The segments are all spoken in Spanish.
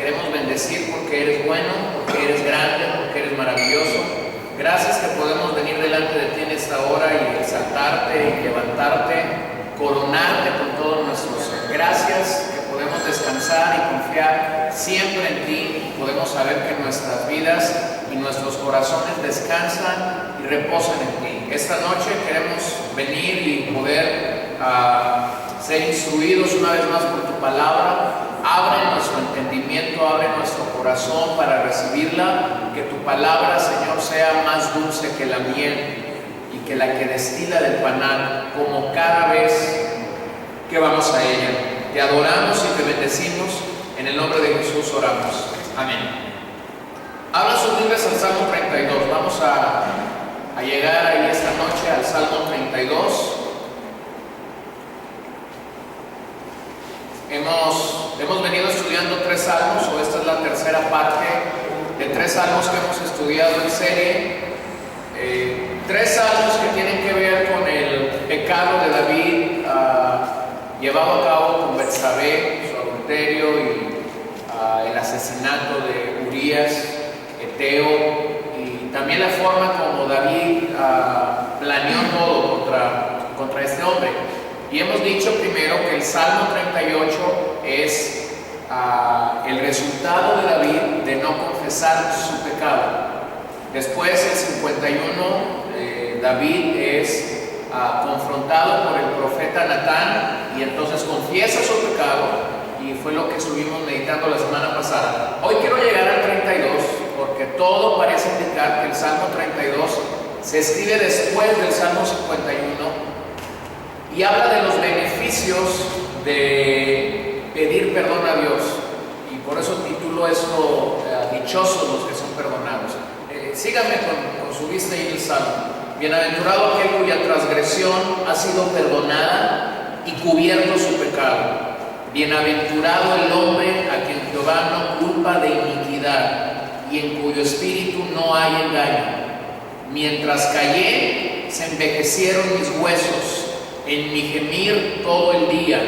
queremos bendecir porque eres bueno, porque eres grande, porque eres maravilloso. Gracias que podemos venir delante de ti en esta hora y exaltarte y levantarte, coronarte con todos nuestros. Gracias que podemos descansar y confiar siempre en ti. Podemos saber que nuestras vidas y nuestros corazones descansan y reposan en ti. Esta noche queremos venir y poder ser instruidos una vez más por tu palabra. Abre nuestro entendimiento, abre nuestro corazón para recibirla. Que tu palabra, Señor, sea más dulce que la miel y que la que destila del panal, como cada vez que vamos a ella. Te adoramos y te bendecimos. En el nombre de Jesús oramos. Amén. Habla sus Biblias al Salmo 32. Vamos a llegar ahí esta noche al Salmo 32. Hemos venido estudiando 3 salmos, o esta es la tercera parte de 3 salmos que hemos estudiado en serie. 3 salmos que tienen que ver con el pecado de David, llevado a cabo con Betsabé, su adulterio y el asesinato de Urías, Eteo, y también la forma como David planeó todo contra este hombre. Y hemos dicho primero que el Salmo 38 es el resultado de David de no confesar su pecado. Después, el 51, David es confrontado por el profeta Natán y entonces confiesa su pecado, y fue lo que estuvimos meditando la semana pasada. Hoy quiero llegar al 32 porque todo parece indicar que el Salmo 32 se escribe después del Salmo 51 y habla de los beneficios de pedir perdón a Dios, y por eso titulo esto dichosos los que son perdonados. Síganme con su vista y el Salmo. Bienaventurado aquel cuya transgresión ha sido perdonada y cubierto su pecado. Bienaventurado el hombre a quien Jehová no culpa de iniquidad y en cuyo espíritu no hay engaño. Mientras callé, se envejecieron mis huesos en mi gemir todo el día,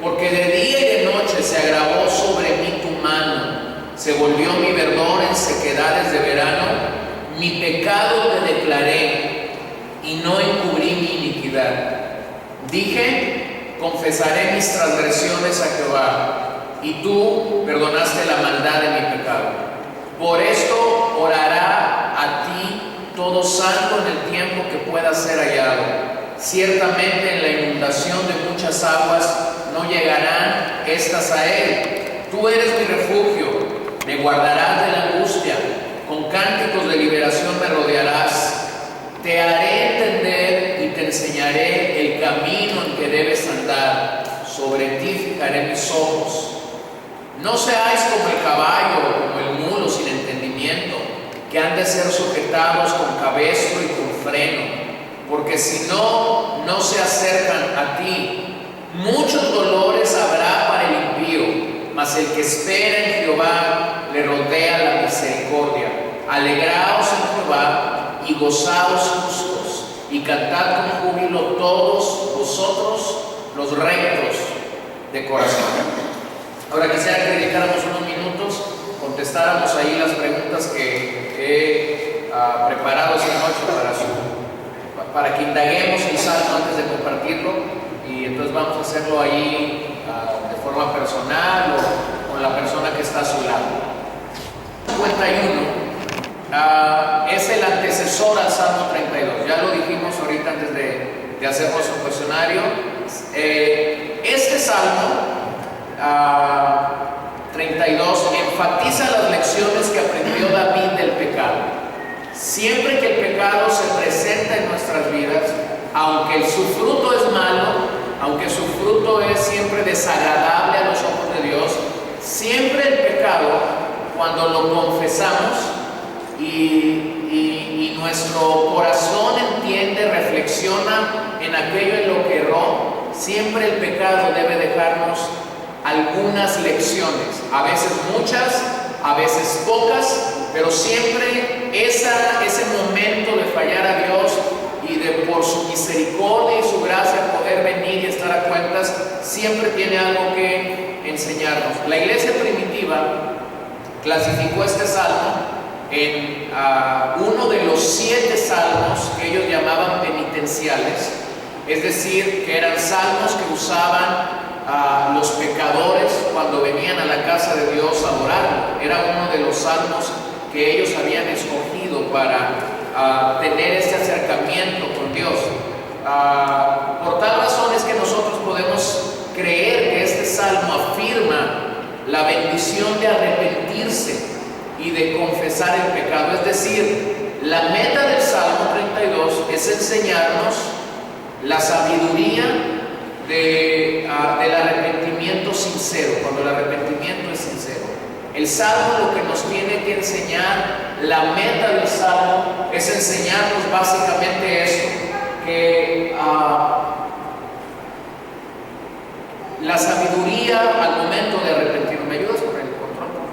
porque de día y de noche se agravó sobre mí tu mano, se volvió mi verdor en sequedades de verano. Mi pecado te declaré y no encubrí mi iniquidad. Dije, confesaré mis transgresiones a Jehová, y tú perdonaste la maldad de mi pecado. Por esto orará a ti todo santo en el tiempo que pueda ser hallado. Ciertamente en la inundación de muchas aguas no llegarán estas a él. Tú eres mi refugio, me guardarás de la angustia, con cánticos de liberación me rodearás. Te haré entender y te enseñaré el camino en que debes andar, sobre ti fijaré mis ojos. No seáis como el caballo o como el mulo sin entendimiento, que han de ser sujetados con cabestro y con freno, porque si no, no se acercan a ti. Muchos dolores habrá para el impío, mas el que espera en Jehová le rodea la misericordia. Alegraos en Jehová y gozaos justos, y cantad con júbilo todos vosotros los rectos de corazón. Ahora quisiera que dedicáramos unos minutos, contestáramos ahí las preguntas que he preparado esta noche para que indaguemos el Salmo antes de compartirlo, y entonces vamos a hacerlo ahí de forma personal o con la persona que está a su lado. 51 es el antecesor al Salmo 32. Ya lo dijimos ahorita antes de hacer nuestro cuestionario. Este Salmo 32 enfatiza las lecciones que aprendió David del pecado. Siempre que el pecado se presenta en nuestras vidas, aunque su fruto es malo, aunque su fruto es siempre desagradable a los ojos de Dios, siempre el pecado, cuando lo confesamos y nuestro corazón entiende, reflexiona en aquello en lo que erró, siempre el pecado debe dejarnos algunas lecciones, a veces muchas, a veces pocas, pero siempre ese momento de fallar a Dios y de por su misericordia y su gracia poder venir y estar a cuentas, siempre tiene algo que enseñarnos. La iglesia primitiva clasificó este salmo en uno de los 7 salmos que ellos llamaban penitenciales, es decir, que eran salmos que usaban los pecadores cuando venían a la casa de Dios a adorar. Era uno de los salmos que ellos habían escogido para tener este acercamiento con Dios. Por tal razón es que nosotros podemos creer que este salmo afirma la bendición de arrepentirse y de confesar el pecado. Es decir, la meta del Salmo 32 es enseñarnos la sabiduría del arrepentimiento sincero, cuando el arrepentimiento es sincero. El Salmo lo que nos tiene que enseñar, la meta del Salmo es enseñarnos básicamente esto, que la sabiduría al momento de arrepentir. ¿Me ayudas con el control, por favor?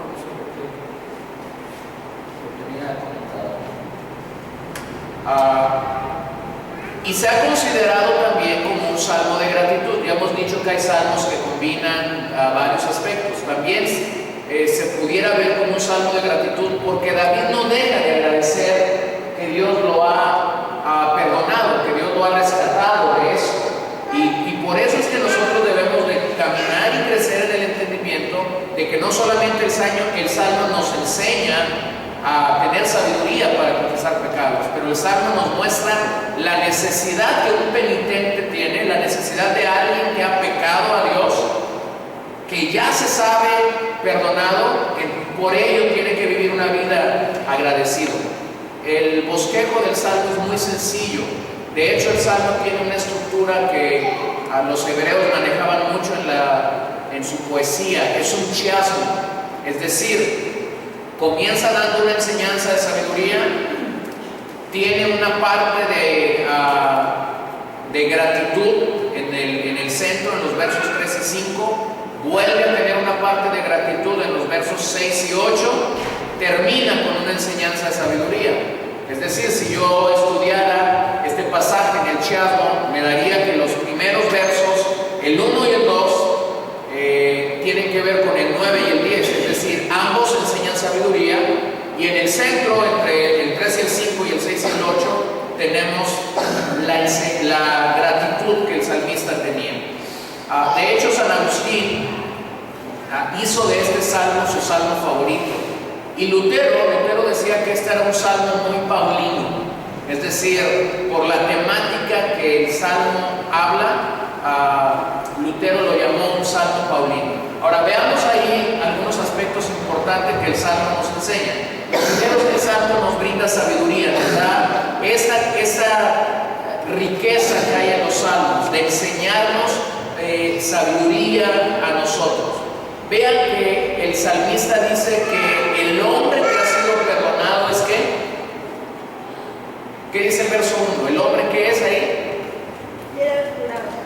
Y se ha considerado también como un salmo de gratitud. Ya hemos dicho que hay salmos que combinan varios aspectos. También se pudiera ver como un salmo de gratitud porque David no deja de agradecer que Dios lo ha perdonado, que Dios lo ha rescatado de eso. Y por eso es que nosotros debemos de caminar y crecer en el entendimiento de que no solamente el salmo nos enseña a tener sabiduría para confesar pecados, pero el salmo nos muestra la necesidad que un penitente tiene, la necesidad de alguien que ha pecado a Dios, que ya se sabe perdonado, que por ello tiene que vivir una vida agradecido. El bosquejo del salmo es muy sencillo. De hecho, el salmo tiene una estructura que a los hebreos manejaban mucho en su poesía. Es un chiasmo, es decir, comienza dando una enseñanza de sabiduría, tiene una parte de gratitud en el centro, en los versos 3 y 5, vuelve a tener una parte de gratitud en los versos 6 y 8, termina con una enseñanza de sabiduría. Es decir, si yo estudiara este pasaje en el chiasmo, me daría que los primeros versos, el 1 y el 2, tienen que ver con el 9 y el 10, es decir, ambos enseñan sabiduría, y en el centro, entre el 3 y el 5 y el 6 y el 8, tenemos la gratitud que el salmista tenía. De hecho, San Agustín hizo de este salmo su salmo favorito. Y Lutero decía que este era un salmo muy paulino, es decir, por la temática que el salmo habla, Lutero lo llamó un salmo paulino. Ahora veamos ahí algunos aspectos importantes que el salmo nos enseña. Lo primero es que el salmo nos brinda sabiduría, nos da esa riqueza que hay en los salmos, de enseñarnos sabiduría a nosotros. Vean que el salmista dice que el hombre que ha sido perdonado es ¿qué? ¿Qué dice el verso 1? ¿El hombre qué es ahí?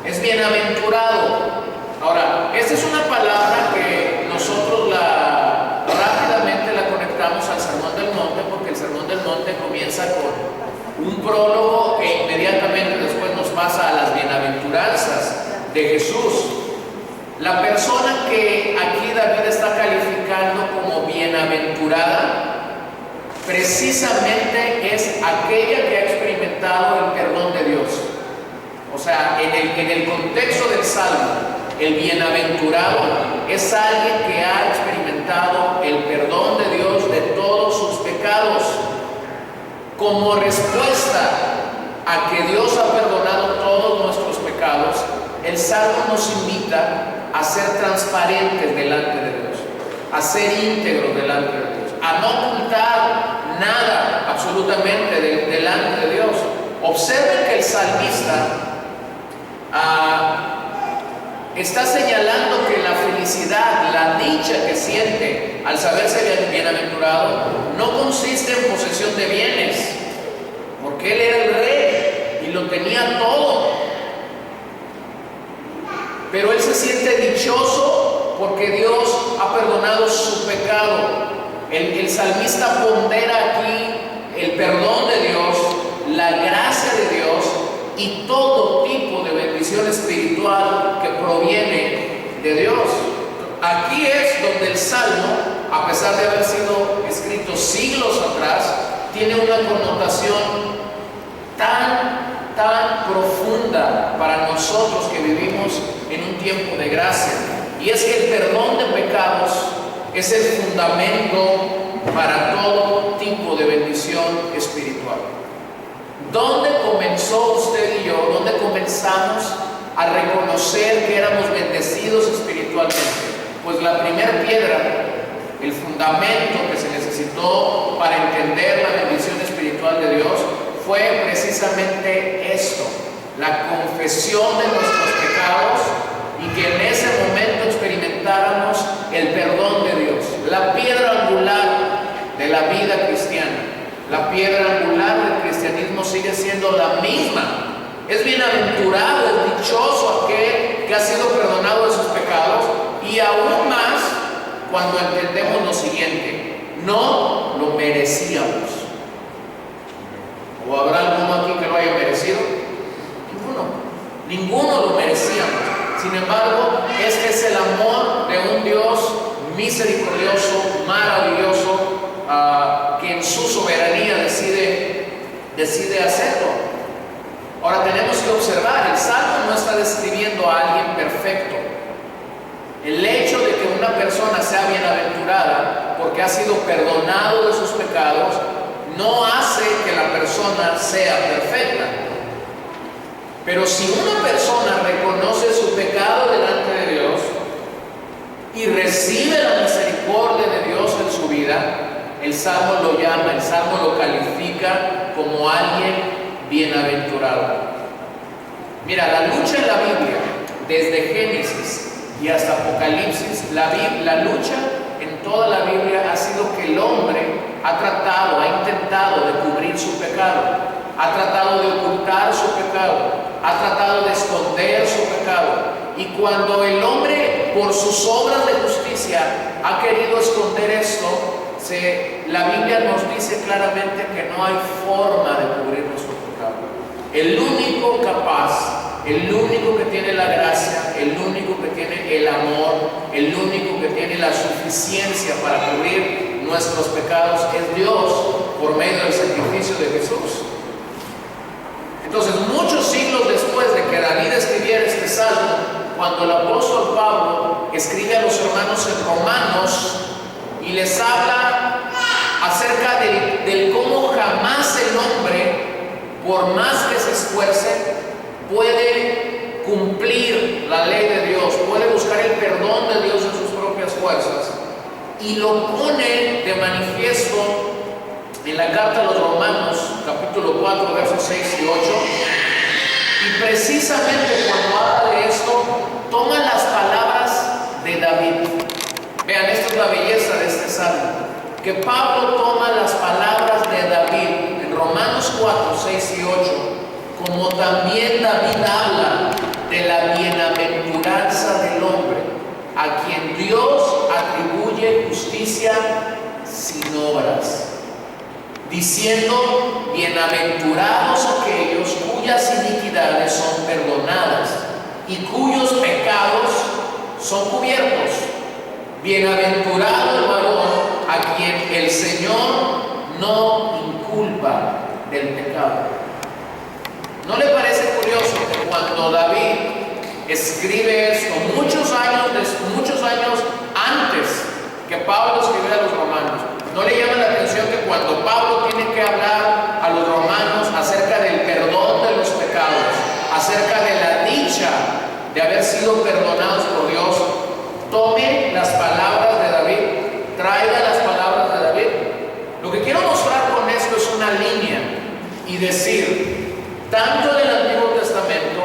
Es bienaventurado. Ahora, esta es una palabra que nosotros rápidamente la conectamos al Sermón del Monte, porque el Sermón del Monte comienza con un prólogo que inmediatamente después nos pasa a las bienaventuranzas de Jesús. La persona que aquí David está calificando como bienaventurada precisamente es aquella que ha experimentado el perdón de Dios. O sea, en el contexto del Salmo, el bienaventurado es alguien que ha experimentado el perdón de Dios de todos sus pecados. Como respuesta a que Dios ha perdonado todos nuestros pecados, el Salmo nos invita a ser transparentes delante de Dios, a ser íntegros delante de Dios, a no ocultar nada absolutamente delante de Dios. Observen que el salmista está señalando que la felicidad, la dicha que siente al saberse bienaventurado no consiste en posesión de bienes, porque él era el rey y lo tenía todo. Pero él se siente dichoso porque Dios ha perdonado su pecado. El salmista pondera aquí el perdón de Dios, la gracia de Dios y todo tipo de bendición espiritual que proviene de Dios. Aquí es donde el Salmo, a pesar pesar de haber sido escrito siglos atrás, tiene una connotación tan profunda para nosotros que vivimos en un tiempo de gracia. Y es que el perdón de pecados es el fundamento para todo tipo de bendición espiritual. ¿Dónde comenzó usted y yo? ¿Dónde comenzamos a reconocer que éramos bendecidos espiritualmente? Pues la primera piedra, el fundamento que se necesitó para entender la bendición espiritual de Dios, fue precisamente esto: la confesión de nuestros pecados, y que en ese momento experimentáramos el perdón de Dios. La piedra angular de la vida cristiana, la piedra angular del cristianismo sigue siendo la misma. Es bienaventurado, es dichoso aquel que ha sido perdonado de sus pecados, y aún más cuando entendemos lo siguiente: no lo merecíamos. ¿O habrá alguno aquí que lo haya merecido? Ninguno lo merecíamos. Sin embargo, este es el amor de un Dios misericordioso, maravilloso, que en su soberanía decide hacerlo. Ahora tenemos que observar, el Salmo no está describiendo a alguien perfecto. El hecho de que una persona sea bienaventurada porque ha sido perdonado de sus pecados no hace que la persona sea perfecta. Pero si una persona reconoce su pecado delante de Dios y recibe la misericordia de Dios en su vida, el Salmo lo llama, el Salmo lo califica como alguien bienaventurado. Mira, la lucha en la Biblia, desde Génesis y hasta Apocalipsis, la lucha en toda la Biblia ha sido que el hombre ha intentado de cubrir su pecado, ha tratado de ocultar su pecado, ha tratado de esconder su pecado. Y cuando el hombre, por sus obras de justicia, ha querido esconder esto, la Biblia nos dice claramente que no hay forma de cubrir nuestro pecado. El único capaz, el único que tiene la gracia, el único que tiene el amor, el único que tiene la suficiencia para cubrir nuestros pecados es Dios, por medio del sacrificio de Jesús. Entonces, muchos siglos después de que David escribiera este salmo, cuando el apóstol Pablo escribe a los hermanos en Romanos y les habla acerca del cómo jamás el hombre, por más que se esfuerce, puede cumplir la ley de Dios, puede buscar el perdón de Dios en sus propias fuerzas, y lo pone de manifiesto en la carta a los Romanos, capítulo 4, versos 6 y 8, y precisamente cuando habla de esto, toma las palabras de David. Vean, esta es la belleza de este salmo, que Pablo toma las palabras de David en Romanos 4, 6 y 8, como también David habla de la bienaventuranza del hombre, a quien Dios atribuye justicia sin obras, diciendo: bienaventurados aquellos cuyas iniquidades son perdonadas y cuyos pecados son cubiertos. Bienaventurado el varón a quien el Señor no inculpa del pecado. ¿No le parece curioso que cuando David escribe esto, muchos años antes que Pablo escribiera a los romanos, no le llama la atención que cuando Pablo tiene que hablar a los romanos acerca del perdón de los pecados, acerca de la dicha de haber sido perdonados por Dios, tome las palabras de David, traiga las palabras de David? Lo que quiero mostrar con esto es una línea y decir, tanto en el Antiguo Testamento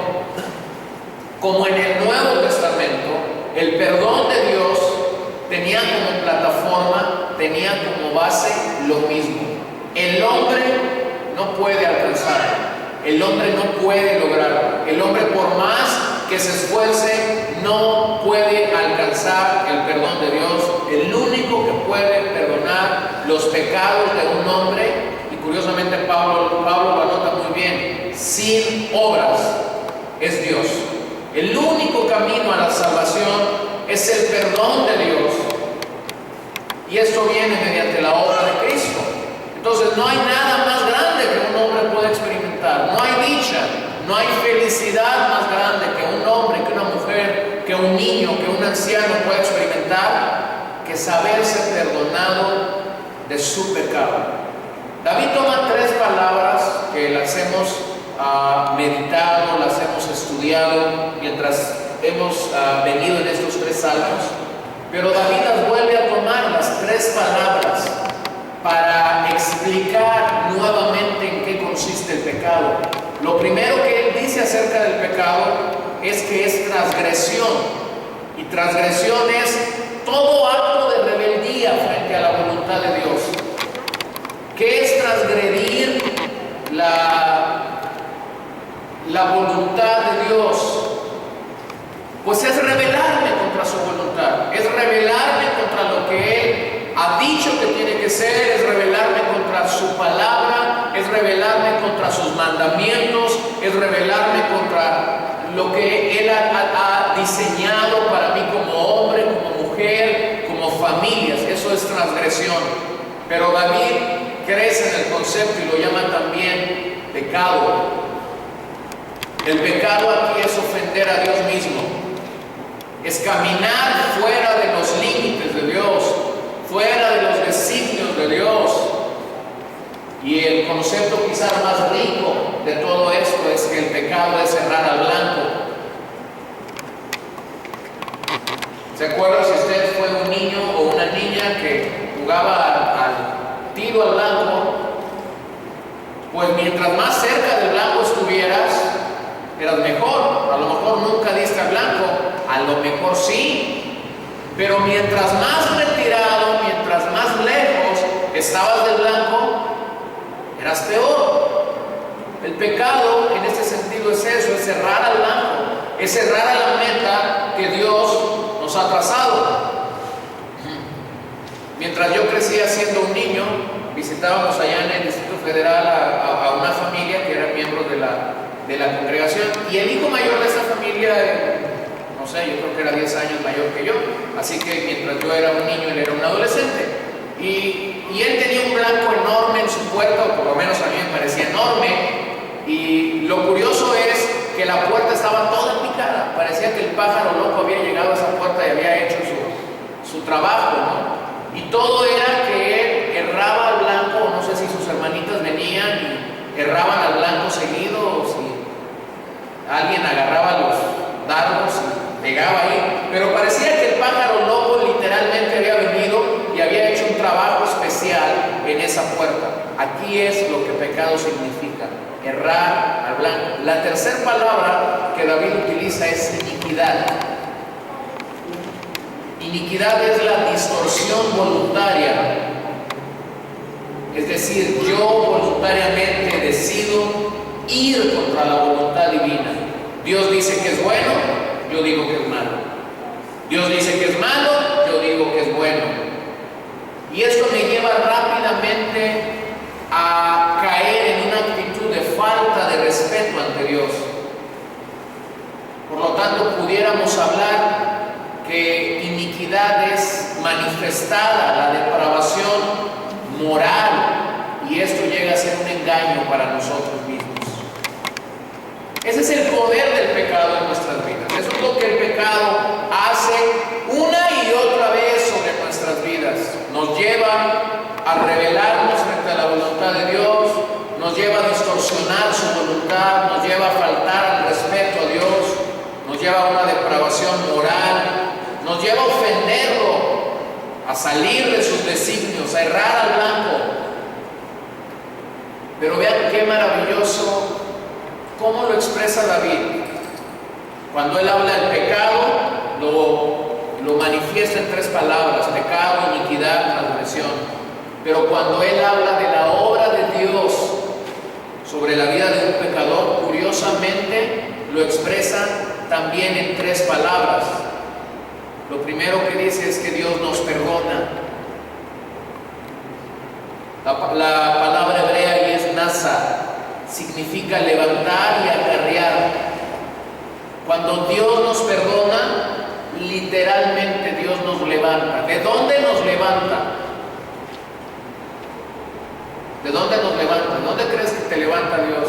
como en el Nuevo Testamento, el perdón de Dios tenía como plataforma, tenía como base lo mismo. El hombre no puede alcanzarlo, el hombre no puede lograrlo, el hombre por más que se esfuerce no puede alcanzar el perdón de Dios. El único que puede perdonar los pecados de un hombre, y curiosamente Pablo lo anota muy bien, sin obras, es Dios. El único camino a la salvación es el perdón de Dios. Y esto viene mediante la obra de Cristo. Entonces no hay nada más grande que un hombre pueda experimentar. No hay dicha, no hay felicidad más grande que un hombre, que una mujer, que un niño, que un anciano pueda experimentar, que saberse perdonado de su pecado. David toma tres palabras que las hemos meditado, las hemos estudiado mientras hemos venido en estos tres salmos, pero David las vuelve a tomar, las tres palabras, para explicar nuevamente en qué consiste el pecado. Lo primero que él dice acerca del pecado es que es transgresión, y transgresión es todo acto de rebeldía frente a la voluntad de Dios. ¿Qué es transgredir la voluntad de Dios? Pues es rebelarme contra su voluntad, es rebelarme contra lo que Él ha dicho que tiene que ser, es rebelarme contra su palabra, es rebelarme contra sus mandamientos, es rebelarme contra lo que Él ha diseñado para mí como hombre, como mujer, como familias. Eso es transgresión. Pero David crece en el concepto y lo llama también pecado. El pecado aquí es ofender a Dios mismo, es caminar fuera de los límites de Dios, fuera de los designios de Dios. Y el concepto quizás más rico de todo esto es que el pecado es errar al blanco. ¿Se acuerda si usted fue un niño o una niña que jugaba al tiro al blanco? Pues mientras más cerca del blanco estuvieras, eras mejor. A lo mejor nunca diste al blanco, a lo mejor sí, pero mientras más retirado, mientras más lejos estabas del blanco, eras peor. El pecado en este sentido es eso, es errar al blanco, es errar a la meta que Dios nos ha trazado. Mientras yo crecía siendo un niño, visitábamos allá en el Distrito Federal a una familia que eran miembros de la congregación, y el hijo mayor de esa familia, no sé, yo creo que era 10 años mayor que yo, así que mientras yo era un niño, él era un adolescente, y él tenía un blanco enorme en su puerta, o por lo menos a mí me parecía enorme, y lo curioso es que la puerta estaba toda picada, parecía que el pájaro loco había llegado a esa puerta y había hecho su trabajo, ¿no? Y todo era que él erraba al blanco, no sé si sus hermanitas venían y erraban al blanco seguido, o si alguien agarraba los dardos y pegaba ahí, pero parecía que el pájaro loco literalmente había venido y había hecho un trabajo especial en esa puerta. Aquí es lo que pecado significa, errar al blanco. La tercera palabra que David utiliza es iniquidad. Iniquidad es la distorsión voluntaria, es decir, yo voluntariamente decido ir contra la voluntad divina. Dios dice que es bueno, yo digo que es malo. Dios dice que es malo, yo digo que es bueno. Y esto me lleva rápidamente a caer en una actitud de falta de respeto ante Dios. Por lo tanto, pudiéramos hablar que iniquidad es manifestada, la depravación moral, y esto llega a ser un engaño para nosotros mismos. Ese es el poder del pecado en nuestras vidas. Eso es lo que el pecado hace una y otra vez sobre nuestras vidas. Nos lleva a rebelarnos frente a la voluntad de Dios, nos lleva a distorsionar su voluntad, nos lleva a faltar al respeto a Dios, nos lleva a una depravación moral, nos lleva a ofenderlo, a salir de sus designios, a errar al blanco. Pero vean qué maravilloso cómo lo expresa David. Cuando él habla del pecado, lo manifiesta en tres palabras: pecado, iniquidad, transgresión. Pero cuando él habla de la obra de Dios sobre la vida de un pecador, curiosamente lo expresa también en tres palabras. Lo primero que dice es que Dios nos perdona. La palabra hebrea ahí es nasa, significa levantar y acarrear. Cuando Dios nos perdona, literalmente Dios nos levanta. ¿De dónde nos levanta? ¿De dónde nos levanta? ¿De dónde crees que te levanta Dios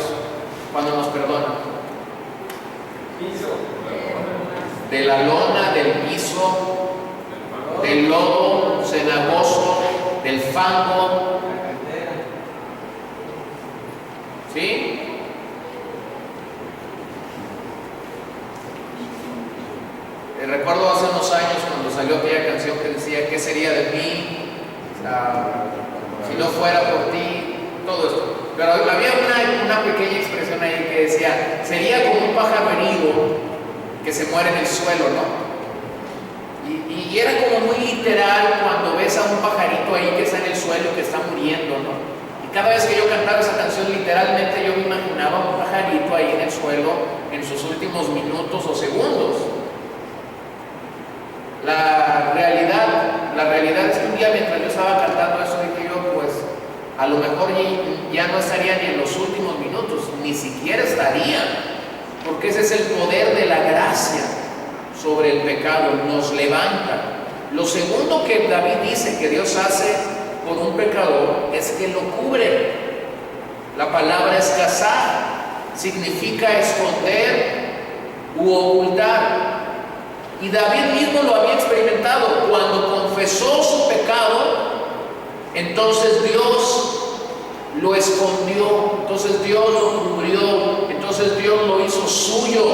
cuando nos perdona? De la lona, del piso, del lodo cenagoso, del fango. ¿Sí? Recuerdo hace unos años cuando salió aquella canción que decía: ¿qué sería de mí si no fuera por ti? Todo esto. Pero había una pequeña expresión ahí que decía: sería como un pájaro herido que se muere en el suelo, ¿no? Y era como muy literal cuando ves a un pajarito ahí que está en el suelo y que está muriendo, ¿no? Y cada vez que yo cantaba esa canción, literalmente yo me imaginaba un pajarito ahí en el suelo en sus últimos minutos o segundos. La realidad es que un día mientras yo estaba cantando eso, dije yo, pues a lo mejor ya no estaría ni en los últimos minutos, ni siquiera estaría, porque ese es el poder de la gracia sobre el pecado, nos levanta. Lo segundo que David dice que Dios hace con un pecador es que lo cubre. La palabra escazar significa esconder u ocultar. Y David mismo lo había experimentado. Cuando confesó su pecado, entonces Dios lo escondió, entonces Dios lo cubrió, entonces Dios lo hizo suyo.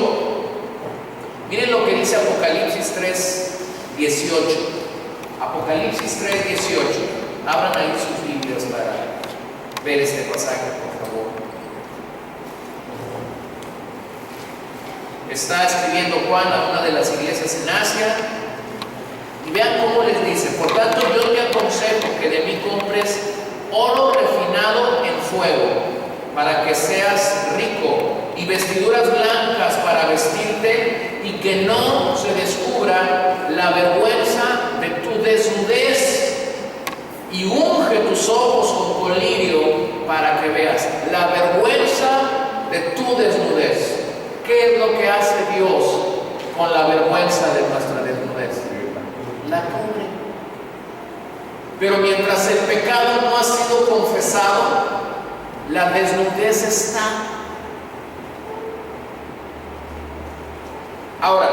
Miren lo que dice Apocalipsis 3:18. Apocalipsis 3:18. Abran ahí sus Biblias para ver este pasaje, por favor. Está escribiendo Juan a una de las iglesias en Asia, y vean cómo les dice: por tanto yo te aconsejo que de mí compres oro refinado en fuego, para que seas rico, y vestiduras blancas para vestirte, y que no se descubra la vergüenza de tu desnudez, y unge tus ojos con colirio para que veas. La vergüenza de tu desnudez. ¿Qué es lo que hace Dios con la vergüenza de nuestra desnudez? La cubre. Pero mientras el pecado no ha sido confesado, la desnudez está. Ahora,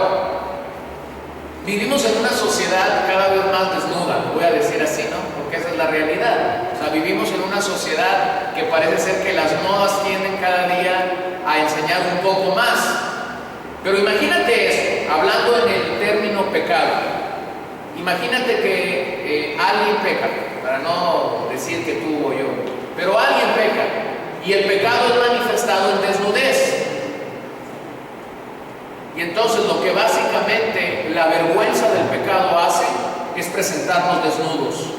vivimos en una sociedad cada vez más desnuda, voy a decir así, ¿no? Porque esa es la realidad. O sea, vivimos en una sociedad que parece ser que las modas tienden cada día a enseñar un poco más. Pero imagínate esto, hablando en el término pecado. Imagínate que alguien peca, para no decir que tú o yo, pero alguien peca, y el pecado es manifestado en desnudez. Y entonces lo que básicamente la vergüenza del pecado hace es presentarnos desnudos.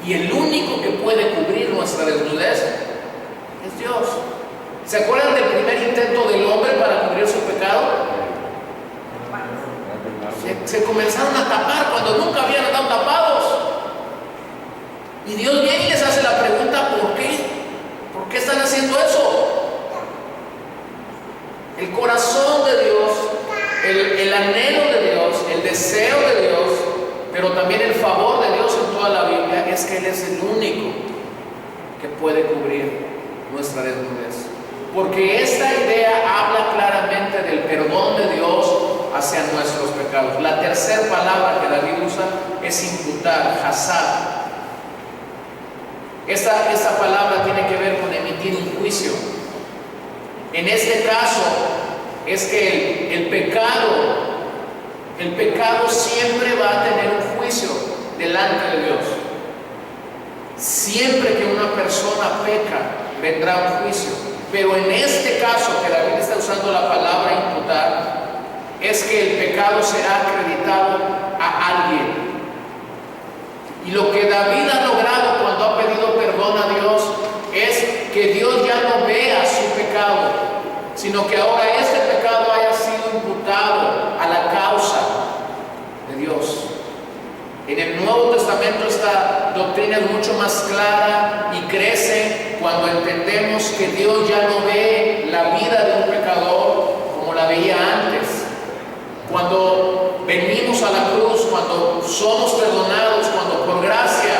Y el único que puede cubrir nuestra desnudez es Dios. ¿Se acuerdan del primer intento del hombre para cubrir su pecado? Se comenzaron a tapar cuando nunca habían estado tapados. Y Dios viene y les hace la pregunta: ¿por qué? ¿Por qué están haciendo eso? El corazón de Dios, el anhelo de Dios, el deseo de Dios, pero también el favor de Dios en toda la Biblia es que Él es el único que puede cubrir nuestra desnudez. Porque esta idea habla claramente del perdón de Dios hacia nuestros pecados. La tercera palabra que David usa es imputar, hasad. Esta palabra tiene que ver con emitir un juicio. En este caso es que el pecado siempre va a tener un juicio delante de Dios. Siempre que una persona peca, vendrá un juicio. Pero en este caso que David está usando la palabra imputar, es que el pecado será acreditado a alguien. Y lo que David ha logrado cuando ha pedido perdón a Dios es que Dios ya no vea su pecado, sino que ahora este pecado haya sido imputado a la causa de Dios. En el Nuevo Testamento esta doctrina es mucho más clara y crece cuando entendemos que Dios ya no ve la vida de un pecador como la veía antes. Cuando cuando somos perdonados, cuando por gracia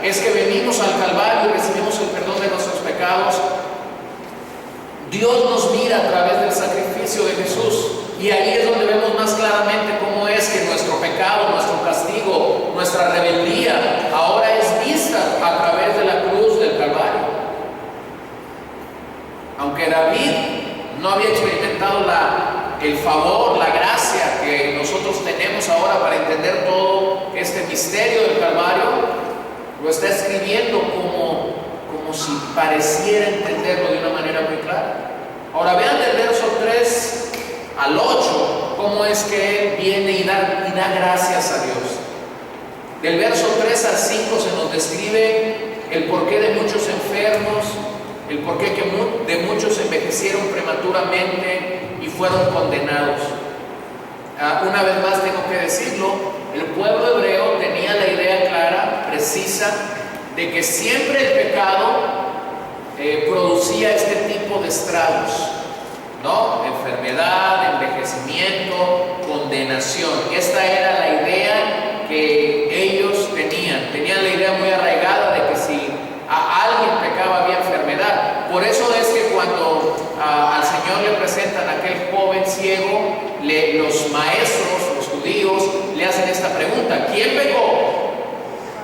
es que venimos al Calvario y recibimos el perdón de nuestros pecados, Dios nos mira a través del sacrificio de Jesús. Y ahí es donde vemos más claramente cómo es que nuestro pecado, nuestro castigo, nuestra rebeldía, ahora es vista a través de la cruz del Calvario. Aunque David no había experimentado el favor, la gracia que nosotros tenemos ahora para entender todo este misterio del Calvario, lo está escribiendo como si pareciera entenderlo de una manera muy clara. Ahora vean del verso 3 al 8 cómo es que Él viene y da gracias a Dios. Del verso 3 al 5 se nos describe el porqué de muchos enfermos, el porqué de muchos envejecieron prematuramente y fueron condenados. Una vez más tengo que decirlo, el pueblo hebreo tenía la idea clara, precisa, de que siempre el pecado producía este tipo de estragos, ¿no? Enfermedad, envejecimiento, condenación. Esta era la idea que ellos tenían. Tenían la idea muy arraigada de que si a alguien pecaba había enfermedad. Por eso es que cuando al Señor le presentan a aquel joven ciego, los maestros, los judíos, le hacen esta pregunta: ¿quién pecó?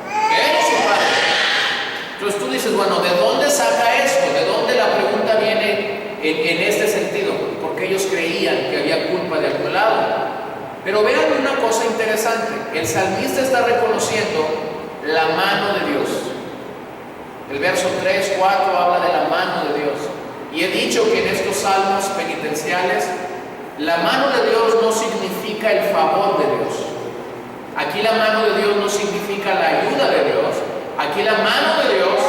¿Él o su padre? Entonces tú dices, bueno, ¿de dónde saca esto? ¿De dónde la pregunta viene en este sentido? Porque ellos creían que había culpa de algún lado. Pero vean una cosa interesante. El salmista está reconociendo la mano de Dios. El verso 3, 4 habla de la mano de Dios. Y he dicho que en estos salmos penitenciales, la mano de Dios no significa el favor de Dios. Aquí la mano de Dios no significa la ayuda de Dios. Aquí la mano de Dios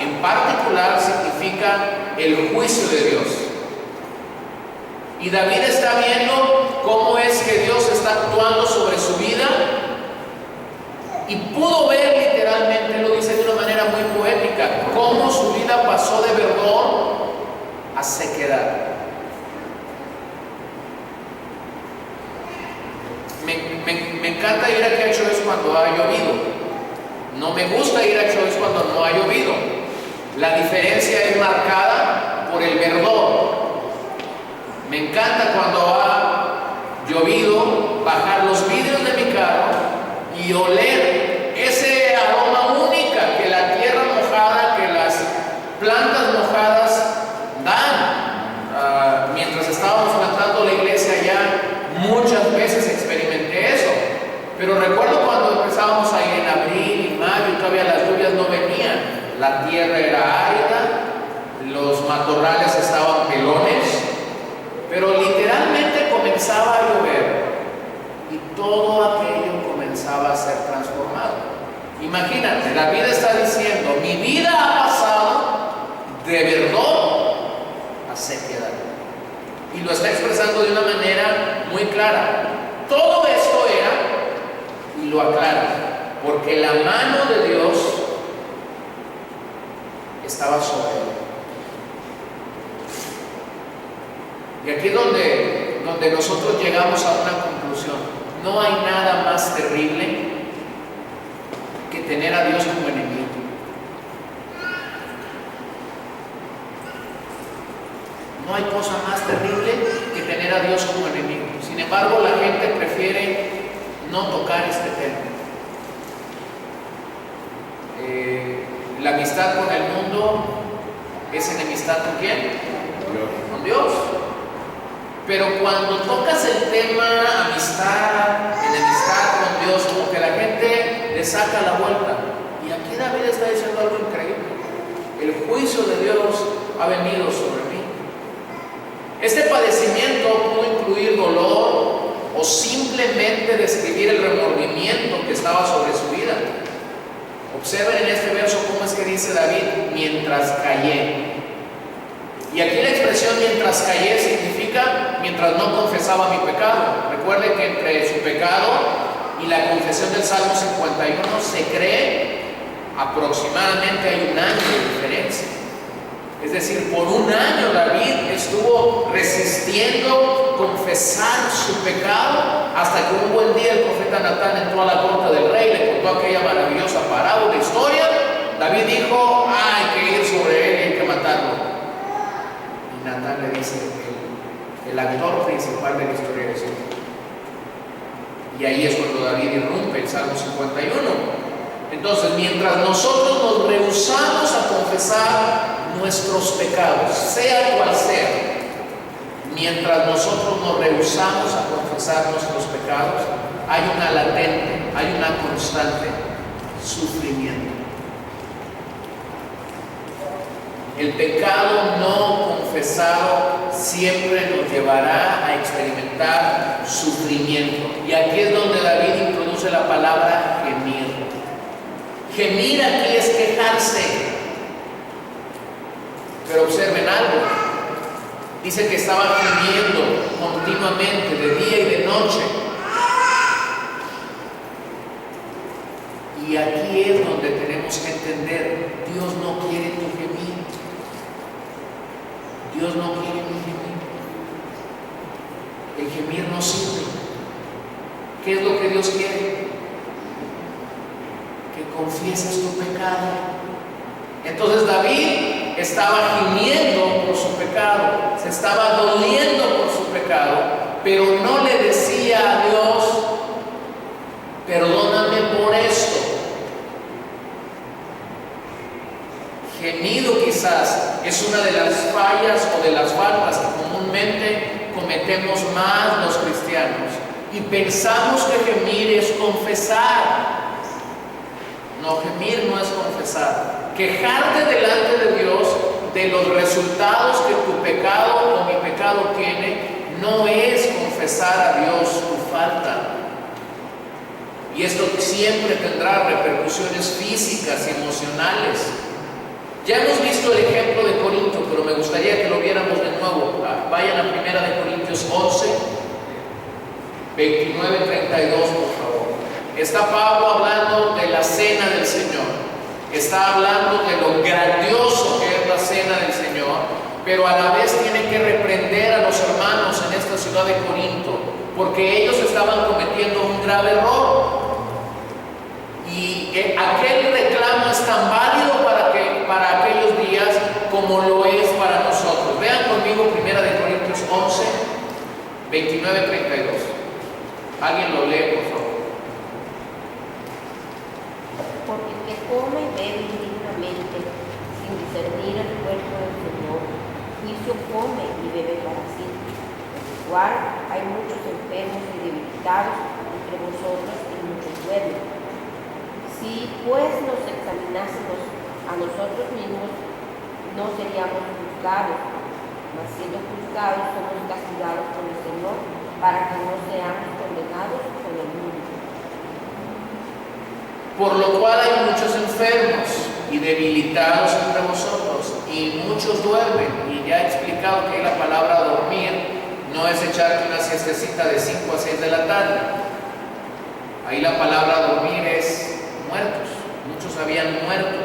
en particular significa el juicio de Dios. Y David está viendo cómo es que Dios está actuando sobre su vida y pudo ver literalmente, lo dice de una manera muy poética, cómo su vida pasó de verdor a sequedad. Me encanta ir a Choice cuando ha llovido. No me gusta ir a Choice cuando no ha llovido. La diferencia es marcada por el verdor. Me encanta cuando ha llovido bajar los vidrios de mi carro y oler ese aroma única que la tierra mojada, que las plantas mojadas dan. Mientras estábamos plantando la iglesia allá, muchas veces experimenté eso. Pero recuerdo cuando empezábamos a ir en abril y mayo y todavía las lluvias no venían. La tierra era árida, los matorrales estaban pelones, pero literalmente comenzaba a llover y todo aquello comenzaba a ser transformado. Imagínate, la vida está diciendo, mi vida ha pasado de verdor a sequedad. Y lo está expresando de una manera muy clara. Todo esto era, y lo aclara, porque la mano de Dios estaba sobre él. Y aquí es donde nosotros llegamos a una conclusión. No hay nada más terrible que tener a Dios como enemigo. No hay cosa más terrible que tener a Dios como enemigo. Sin embargo, la gente prefiere no tocar este tema. La amistad con el mundo es enemistad con quién? Dios. Con Dios. Pero cuando tocas el tema amistad, enemistad con Dios, como que la gente le saca la vuelta. Y aquí David está diciendo algo increíble. El juicio de Dios ha venido sobre mí. Este padecimiento pudo incluir dolor o simplemente describir el remordimiento que estaba sobre su vida. Observen en este verso cómo es que dice David, mientras callé. Y aquí la expresión mientras callé significa mientras no confesaba mi pecado. Recuerde que entre su pecado y la confesión del Salmo 51 se cree aproximadamente hay un año de diferencia. Es decir, por un año David estuvo resistiendo confesar su pecado, hasta que un buen día el profeta Natán entró a la corte del rey, le contó aquella maravillosa parábola, historia. David dijo: hay que ir sobre él y hay que matarlo. Y Natán le dice: el actor principal de la historia es él. Y ahí es cuando David irrumpe el Salmo 51. Entonces, mientras nosotros nos rehusamos a confesar nuestros pecados, sea cual sea, mientras nosotros nos rehusamos a confesar nuestros pecados, hay una latente, hay una constante sufrimiento. El pecado no confesado siempre nos llevará a experimentar sufrimiento. Y aquí es donde David introduce la palabra gemir. Gemir aquí es quejarse. Pero observen algo. Dice que estaba gimiendo continuamente, de día y de noche. Y aquí es donde tenemos que entender: Dios no quiere tu gemir. Dios no quiere mi gemir. El gemir no sirve. ¿Qué es lo que Dios quiere? Que confieses tu pecado. Entonces David estaba gimiendo por su pecado, se estaba doliendo por su pecado, pero no le decía a Dios: perdóname por esto. Gemido quizás es una de las fallas o de las faltas que comúnmente cometemos más los cristianos, y pensamos que gemir es confesar. No, gemir no es confesar. Quejarte delante de Dios de los resultados que tu pecado o mi pecado tiene no es confesar a Dios tu falta. Y esto siempre tendrá repercusiones físicas y emocionales. Ya hemos visto el ejemplo de Corinto, pero me gustaría que lo viéramos de nuevo. Vayan a 1 Corintios 11, 29, 32, por favor. Está Pablo hablando de la cena del Señor. Está hablando de lo grandioso que es la cena del Señor, pero a la vez tiene que reprender a los hermanos en esta ciudad de Corinto, porque ellos estaban cometiendo un grave error. Y aquel reclamo es tan válido para aquellos días como lo es para nosotros. Vean conmigo 1 Corintios 11, 29, 32. Alguien lo lee, por favor. Porque el que come y bebe indignamente, sin discernir el cuerpo del Señor, juicio come y bebe para sí. Igual hay muchos enfermos y debilitados entre vosotros y muchos duermen. Si pues nos examinásemos a nosotros mismos, no seríamos juzgados, mas siendo juzgados somos castigados por el Señor, para que no seamos condenados con el mundo. Por lo cual hay muchos enfermos y debilitados entre vosotros, y muchos duermen. Y ya he explicado que la palabra dormir no es echarte una siestecita de 5 a 6 de la tarde. Ahí la palabra dormir es muertos. Muchos habían muerto.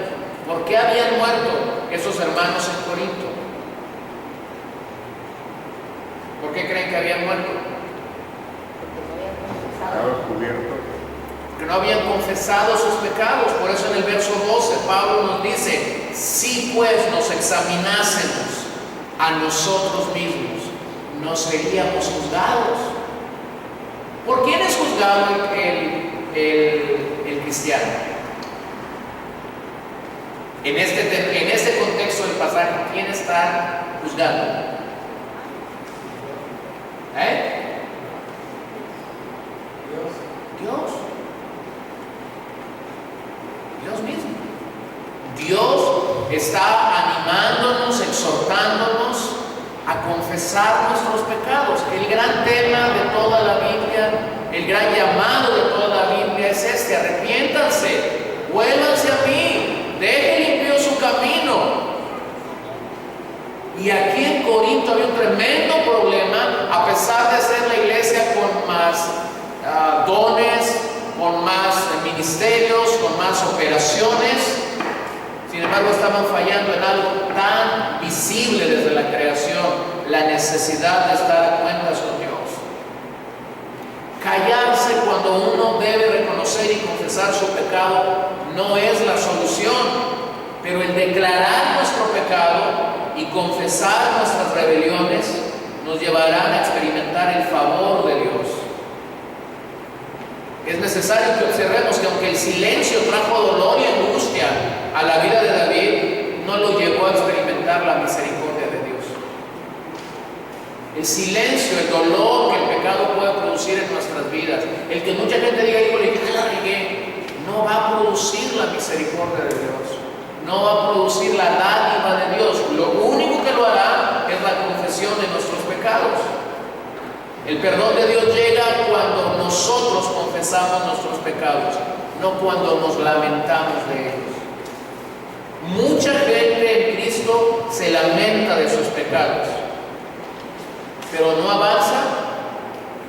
¿Por qué habían muerto esos hermanos en Corinto? ¿Por qué creen que habían muerto? Porque no habían confesado sus pecados. Por eso en el verso 12 Pablo nos dice: si pues nos examinásemos a nosotros mismos, no seríamos juzgados. ¿Por quién es juzgado el cristiano? En este contexto del pasaje, ¿quién está juzgando? Dios. Dios mismo. Dios está animándonos, exhortándonos a confesar nuestros pecados. El gran tema de toda la Biblia, el gran llamado de toda la Biblia es este: arrepiéntanse, vuélvanse a mí, dejen limpio su camino. Y aquí en Corinto había un tremendo problema, a pesar de ser la iglesia con más dones, con más ministerios, con más operaciones. Sin embargo, estaban fallando en algo tan visible desde la creación: la necesidad de estar a cuentas con Dios. Callarse cuando uno debe reconocer y confesar su pecado no es la solución, pero el declarar nuestro pecado y confesar nuestras rebeliones nos llevarán a experimentar el favor de Dios. Es necesario que observemos que aunque el silencio trajo dolor y angustia a la vida de David, no lo llevó a experimentar la misericordia de Dios. El silencio, el dolor que el pecado puede producir en nuestras vidas, el que mucha gente diga, híjole, yo la regué, no va a producir la misericordia de Dios, no va a producir la dádiva de Dios. Lo único que lo hará es la confesión de nuestros pecados. El perdón de Dios llega cuando nosotros confesamos nuestros pecados, no cuando nos lamentamos de ellos. Mucha gente en Cristo se lamenta de sus pecados, pero no avanza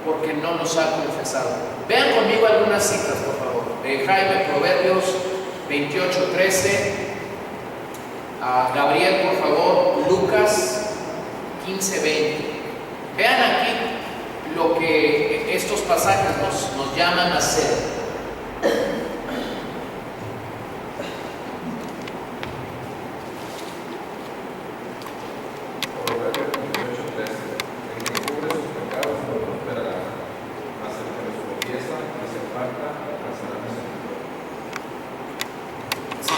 porque no los ha confesado. Vean conmigo algunas citas, por favor. Jaime, Proverbios 28:13. Gabriel, por favor, Lucas 15:20. Vean aquí lo que estos pasajes nos llaman a hacer.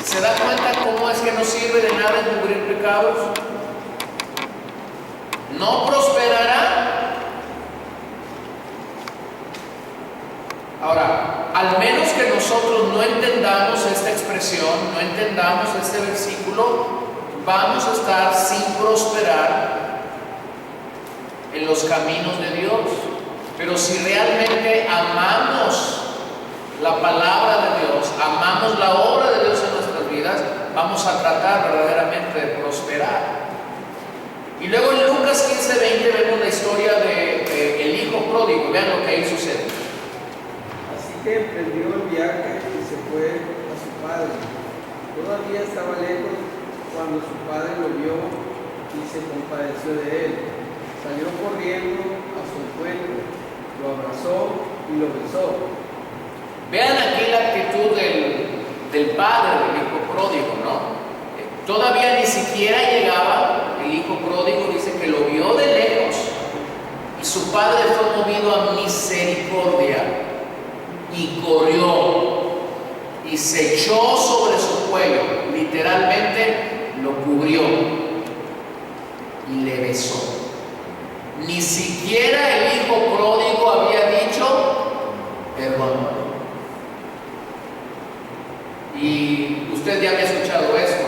¿Se da cuenta cómo es que no sirve de nada encubrir pecados? No prosperará. Ahora, al menos que nosotros no entendamos esta expresión, no entendamos este versículo, vamos a estar sin prosperar en los caminos de Dios. Pero si realmente amamos la palabra de Dios, amamos la obra de Dios en nuestras vidas, vamos a tratar verdaderamente de prosperar. Y luego en Lucas 15:20 vemos la historia de el hijo pródigo. Vean lo que ahí sucede. Así que emprendió el viaje y se fue a su padre. Todavía estaba lejos cuando su padre lo vio y se compadeció de él. Salió corriendo a su encuentro, lo abrazó y lo besó. Vean aquí la actitud del padre del hijo pródigo, ¿no? Todavía ni siquiera llegaba el hijo pródigo, dice que lo vio de lejos y su padre fue movido a misericordia y corrió y se echó sobre su cuello, literalmente lo cubrió y le besó. Ni siquiera el hijo pródigo había dicho perdón. Y usted ya me ha escuchado esto.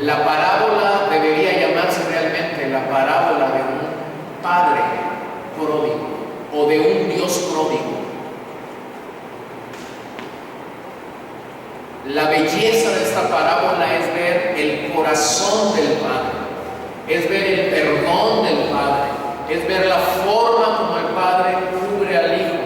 La parábola debería llamarse realmente la parábola de un padre pródigo o de un Dios pródigo. La belleza de esta parábola es ver el corazón del Padre, es ver el perdón del Padre, es ver la forma como el Padre cubre al Hijo.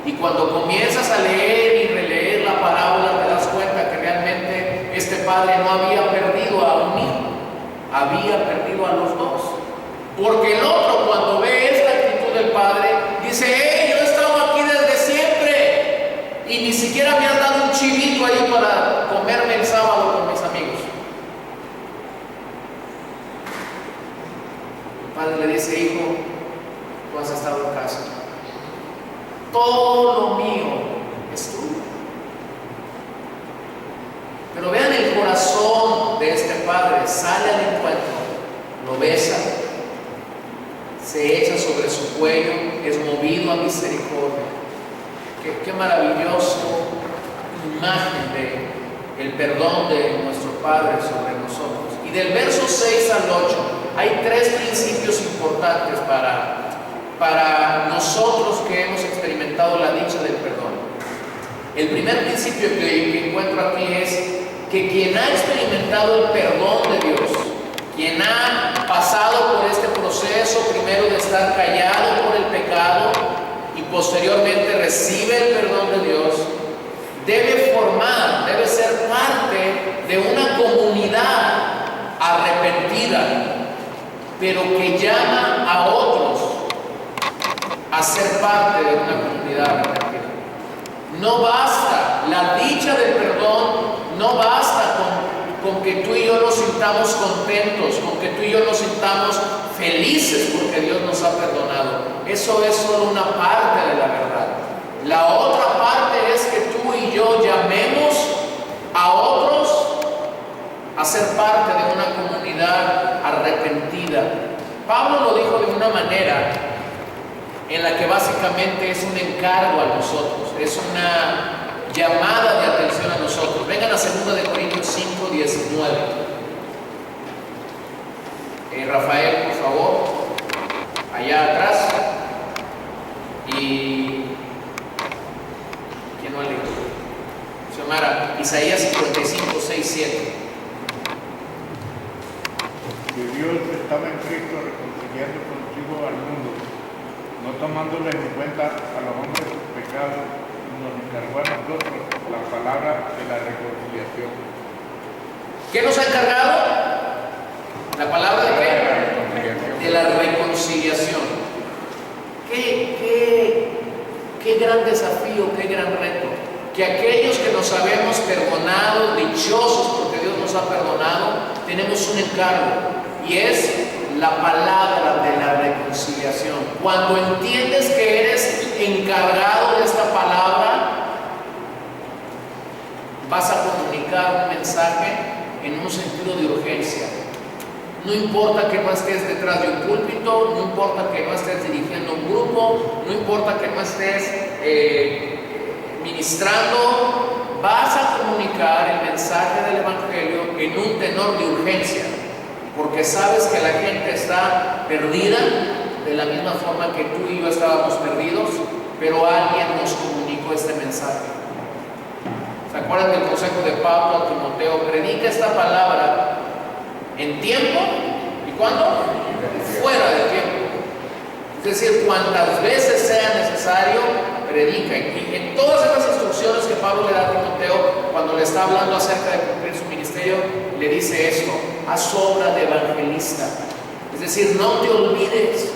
Y cuando comienzas a leer y releer la parábola te das cuenta que realmente este Padre no había perdido a un hijo, había perdido a los dos. Porque el otro, cuando ve esta actitud del Padre, dice: yo he estado aquí desde siempre y ni siquiera me han dado un chivito ahí para comerme el sábado con mis amigos. El Padre le dice: hijo, tú has estado en casa, todo lo mío es tuyo. Pero vean el corazón de este Padre, sale al encuentro, lo besa, se echa sobre su cuello, es movido a misericordia. Qué maravillosa imagen de el perdón de nuestro Padre sobre nosotros. Y del verso 6 al 8 hay tres principios importantes para nosotros que hemos experimentado la dicha del perdón. El primer principio que encuentro aquí es que quien ha experimentado el perdón de Dios, quien ha pasado por este proceso primero de estar callado por el pecado y posteriormente recibe el perdón de Dios, debe ser parte de una comunidad arrepentida, pero que llama a otros a ser parte de una comunidad No basta, la dicha del perdón no basta con que tú y yo nos sintamos contentos, con que tú y yo nos sintamos felices porque Dios nos ha perdonado. Eso es solo una parte de la verdad. La otra parte es que tú y yo llamemos a otros a ser parte de una comunidad arrepentida. Pablo lo dijo de una manera en la que básicamente es un encargo a nosotros, es una llamada de atención a nosotros. Vengan a 2 Corintios 5, 19. Rafael, por favor, allá atrás. Y ¿quién no ha leído? Xiomara, Isaías 55, 6, 7. Que Dios estaba en Cristo reconciliando consigo al mundo, no tomándole en cuenta a los hombres sus pecados, nos encargó a nosotros la palabra de la reconciliación. ¿Qué nos ha encargado? ¿La palabra de qué? De la reconciliación. Qué gran desafío, qué gran reto. Que aquellos que nos sabemos perdonados, dichosos porque Dios nos ha perdonado, tenemos un encargo y es la palabra de la reconciliación. Cuando entiendes que eres encargado de esta palabra, vas a comunicar un mensaje en un sentido de urgencia. No importa que no estés detrás de un púlpito, no importa que no estés dirigiendo un grupo, no importa que no estés ministrando, vas a comunicar el mensaje del Evangelio en un tenor de urgencia, porque sabes que la gente está perdida de la misma forma que tú y yo estábamos perdidos, pero alguien nos comunicó este mensaje. ¿Se acuerdan del consejo de Pablo a Timoteo? Predica esta palabra en tiempo y ¿cuándo? Fuera de tiempo. Es decir, cuantas veces sea necesario, predica. Y en todas esas instrucciones que Pablo le da a Timoteo, cuando le está hablando acerca de cumplir su ministerio, le dice esto: haz obra de evangelista. Es decir, no te olvides.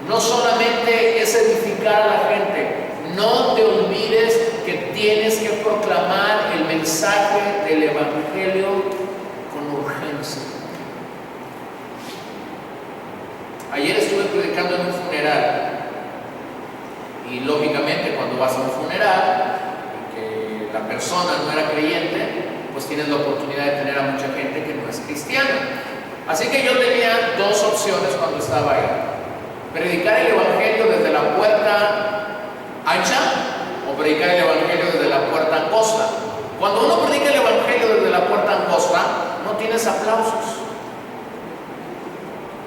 No solamente es edificar a la gente, no te olvides que tienes que proclamar el mensaje del Evangelio con urgencia. Ayer estuve predicando en un funeral y lógicamente cuando vas a un funeral y que la persona no era creyente, pues tienes la oportunidad de tener a mucha gente que no es cristiana. Así que yo tenía dos opciones cuando estaba ahí: predicar el Evangelio desde la puerta ancha o predicar el Evangelio desde la puerta angosta. Cuando uno predica el Evangelio desde la puerta angosta, no tienes aplausos.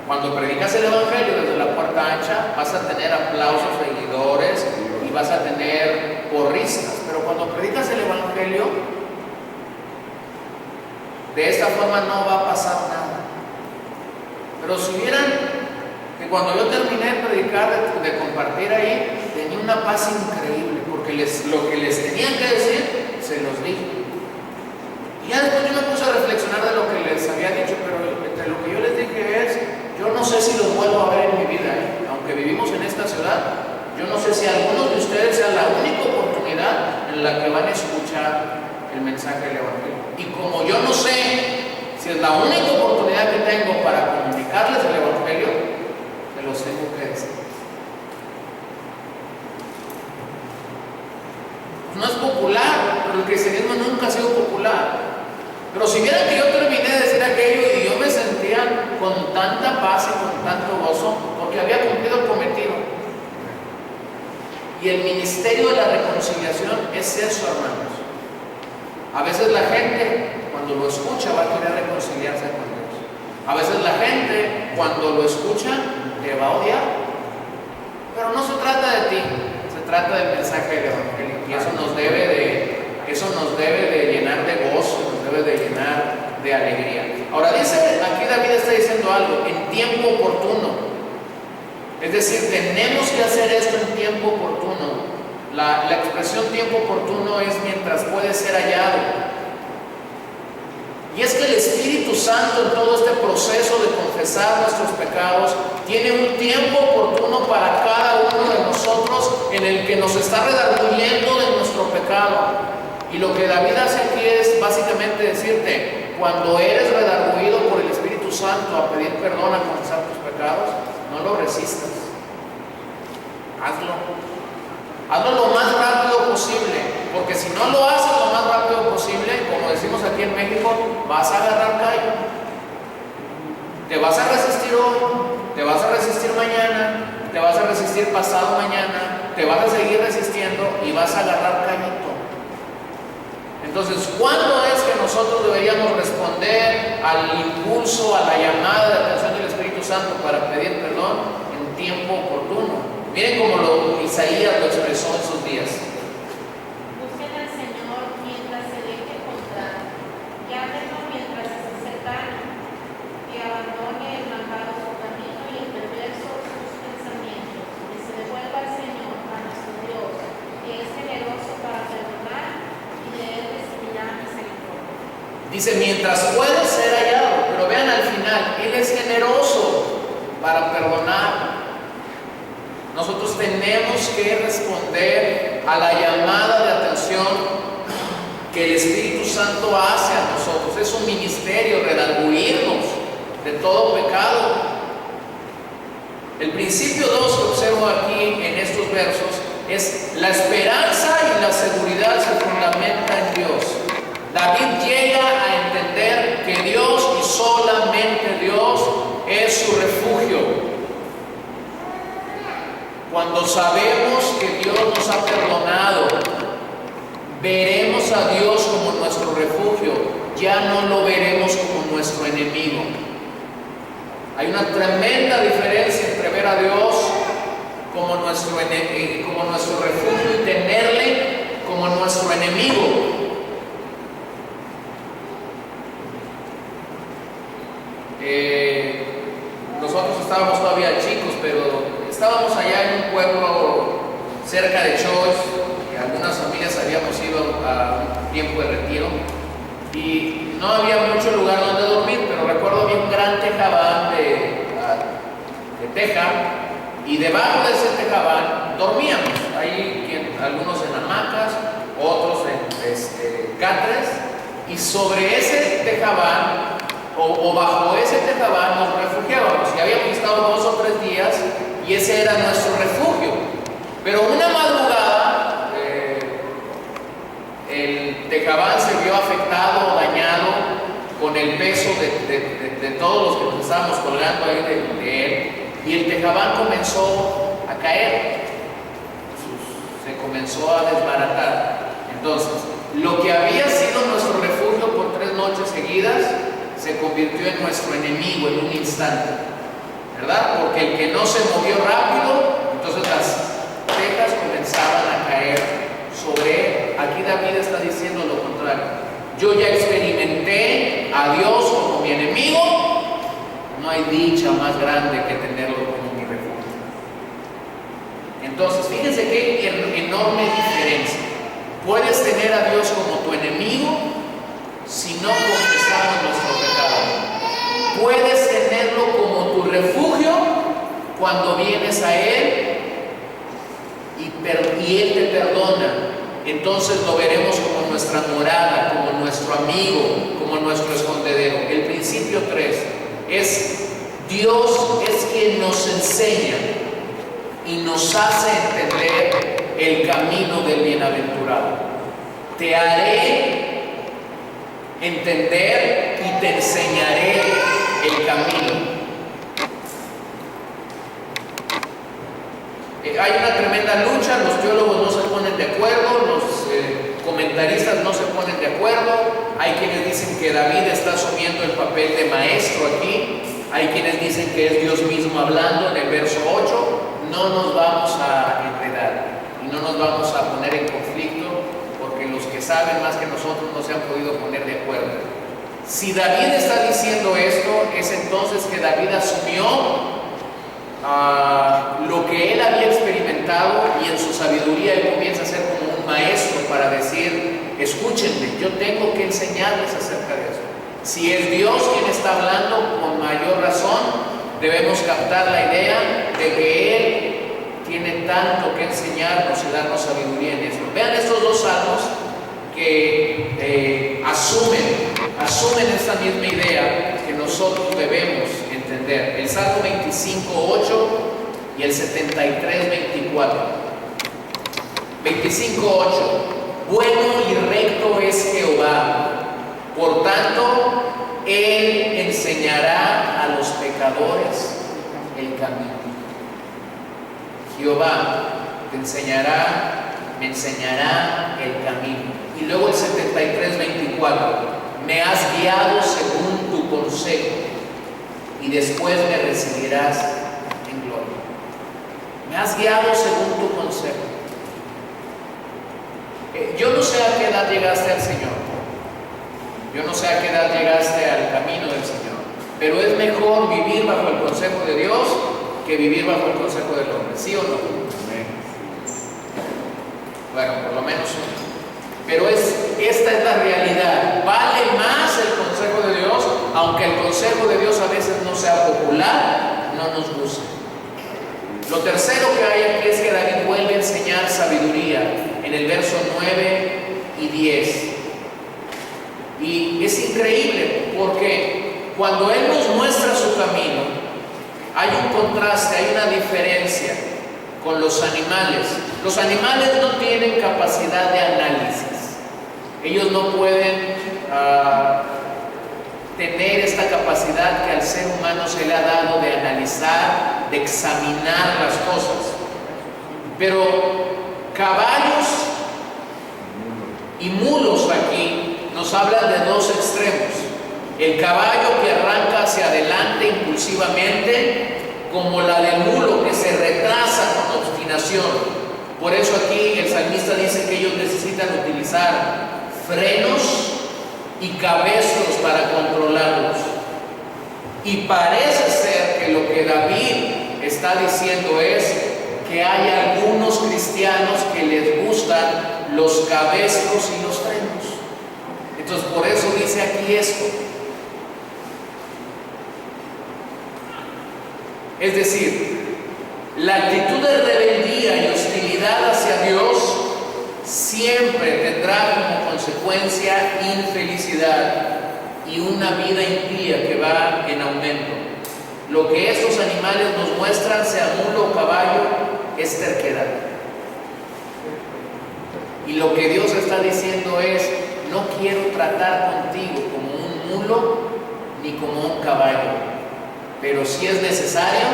Cuando predicas el Evangelio desde la puerta ancha, vas a tener aplausos, seguidores y vas a tener porristas. Pero cuando predicas el Evangelio de esta forma, no va a pasar nada. Pero si vieran que cuando yo terminé de predicar, de compartir ahí, tenía una paz increíble, porque lo que les tenían que decir, se los dije. Y ya después yo me puse a reflexionar de lo que les había dicho, pero entre lo que yo les dije es: yo no sé si los vuelvo a ver en mi vida, aunque vivimos en esta ciudad, yo no sé si algunos de ustedes sea la única oportunidad en la que van a escuchar el mensaje del Evangelio. Y como yo no sé si es la única oportunidad que tengo para comunicarles el Evangelio, se los tengo que decir. No es popular, pero el cristianismo nunca ha sido popular. Pero si vieran que yo terminé de decir aquello y yo me sentía con tanta paz y con tanto gozo, porque había cumplido el cometido. Y el ministerio de la reconciliación es eso, hermanos. A veces la gente, cuando lo escucha, va a querer reconciliarse con Dios. A veces la gente, cuando lo escucha, te va a odiar. Pero no se trata de ti, se trata del mensaje del Evangelio. Y eso nos debe de llenar de gozo, nos debe de llenar de alegría. Ahora dice, aquí David está diciendo algo: en tiempo oportuno. Es decir, tenemos que hacer esto en tiempo oportuno. La expresión tiempo oportuno es mientras puede ser hallado. Y es que el Espíritu Santo, en todo este proceso de confesar nuestros pecados, tiene un tiempo oportuno para cada uno de nosotros, en el que nos está redarguyendo de nuestro pecado. Y lo que David hace aquí es básicamente decirte, cuando eres redarguido por el Espíritu Santo a pedir perdón, a confesar tus pecados, no lo resistas. Hazlo. Hazlo lo más rápido posible, porque si no lo haces lo más rápido posible, como decimos aquí en México, vas a agarrar callo. Te vas a resistir hoy, te vas a resistir mañana, te vas a resistir pasado mañana, te vas a seguir resistiendo y vas a agarrar callito. Entonces, ¿cuándo es que nosotros deberíamos responder al impulso, a la llamada de atención del Espíritu Santo para pedir perdón? En tiempo oportuno. Miren cómo Isaías lo expresó en sus días. Busquen al Señor mientras se deje encontrar, llámenlo mientras se cercano, que abandone el malvado su camino y el perverso sus pensamientos, que se devuelva al Señor, a nuestro Dios, que es generoso para perdonar y de él recibirá misericordia. Dice, mientras puede ser hallado, pero vean al final, Él es generoso para perdonar. Nosotros tenemos que responder a la llamada de atención que el Espíritu Santo hace a nosotros. Es un ministerio, redarguirnos de todo pecado. El principio 2 que observo aquí en estos versos es la esperanza y la seguridad se fundamenta en Dios. David llega a entender que Dios y solamente Dios es su refugio. Cuando sabemos que Dios nos ha perdonado, veremos a Dios como nuestro refugio, ya no lo veremos como nuestro enemigo. Hay una tremenda diferencia entre ver a Dios como nuestro refugio y tenerle como nuestro enemigo. Nosotros estábamos todavía chicos, pero estábamos allá en un pueblo cerca de Choix, que algunas familias habíamos ido a un tiempo de retiro y no había mucho lugar donde dormir, pero recuerdo había un gran tejabán de teja y debajo de ese tejabán dormíamos. Ahí algunos en hamacas, otros en catres, y sobre ese tejabán o bajo ese tejabán nos refugiábamos y habíamos estado 2 o 3 días y ese era nuestro refugio. Pero una madrugada el tejabán se vio afectado, dañado con el peso de todos los que nos estábamos colgando ahí de él, y el tejabán comenzó a caer, se comenzó a desbaratar. Entonces, lo que había sido nuestro refugio por 3 noches seguidas se convirtió en nuestro enemigo en un instante, ¿verdad? Porque el que no se movió rápido, entonces las tejas comenzaban a caer sobre él. Aquí David está diciendo lo contrario. Yo ya experimenté a Dios como mi enemigo, no hay dicha más grande que tenerlo como mi refugio. Entonces, fíjense qué enorme diferencia. Puedes tener a Dios como tu enemigo si no confesamos nuestro pecado. Puedes tenerlo como tu refugio cuando vienes a Él y Él te perdona. Entonces lo veremos como nuestra morada, como nuestro amigo, como nuestro escondedero. El principio 3 es: Dios es quien nos enseña y nos hace entender el camino del bienaventurado. Te haré entender y te enseñaré el camino. Hay una tremenda lucha, los teólogos no se ponen de acuerdo, los comentaristas no se ponen de acuerdo. Hay quienes dicen que David está asumiendo el papel de maestro aquí, hay quienes dicen que es Dios mismo hablando en el verso 8. No nos vamos a enredar y no nos vamos a poner en conflicto, porque los que saben más que nosotros no se han podido poner de acuerdo. Si David está diciendo esto, es entonces que David asumió lo que él había experimentado, y en su sabiduría él comienza a ser como un maestro para decir: escúchenme, yo tengo que enseñarles acerca de eso. Si es Dios quien está hablando, con mayor razón debemos captar la idea de que Él tiene tanto que enseñarnos y darnos sabiduría en esto. Vean estos dos salmos que asumen esta misma idea que nosotros debemos entender. El Salmo 25:8 y el 73:24. 25:8. Bueno y recto es Jehová, por tanto, Él enseñará a los pecadores el camino. Jehová me enseñará el camino. Y luego el 73:24. Me has guiado según tu consejo y después me recibirás en gloria. Me has guiado según tu consejo. Yo no sé a qué edad llegaste al Señor. Yo no sé a qué edad llegaste al camino del Señor. Pero es mejor vivir bajo el consejo de Dios que vivir bajo el consejo del hombre. ¿Sí o no? Bueno, por lo menos uno. Pero esta es la realidad. Vale más el consejo de Dios, aunque el consejo de Dios a veces no sea popular, no nos gusta. Lo tercero que hay aquí es que David vuelve a enseñar sabiduría en el verso 9 y 10. Y es increíble porque cuando Él nos muestra su camino, hay un contraste, hay una diferencia con los animales. Los animales no tienen capacidad de análisis. Ellos no pueden tener esta capacidad que al ser humano se le ha dado de analizar, de examinar las cosas. Pero caballos y mulos aquí nos hablan de dos extremos. El caballo que arranca hacia adelante impulsivamente, como la del mulo que se retrasa con obstinación. Por eso aquí el salmista dice que ellos necesitan utilizar frenos y cabestros para controlarlos. Y parece ser que lo que David está diciendo es que hay algunos cristianos que les gustan los cabestros y los frenos. Entonces por eso dice aquí esto. Es decir, la actitud de rebeldía y hostilidad hacia Dios siempre tendrá como consecuencia infelicidad y una vida impía que va en aumento. Lo que estos animales nos muestran, sea mulo o caballo, es terquedad. Y lo que Dios está diciendo es: no quiero tratar contigo como un mulo ni como un caballo, pero si es necesario,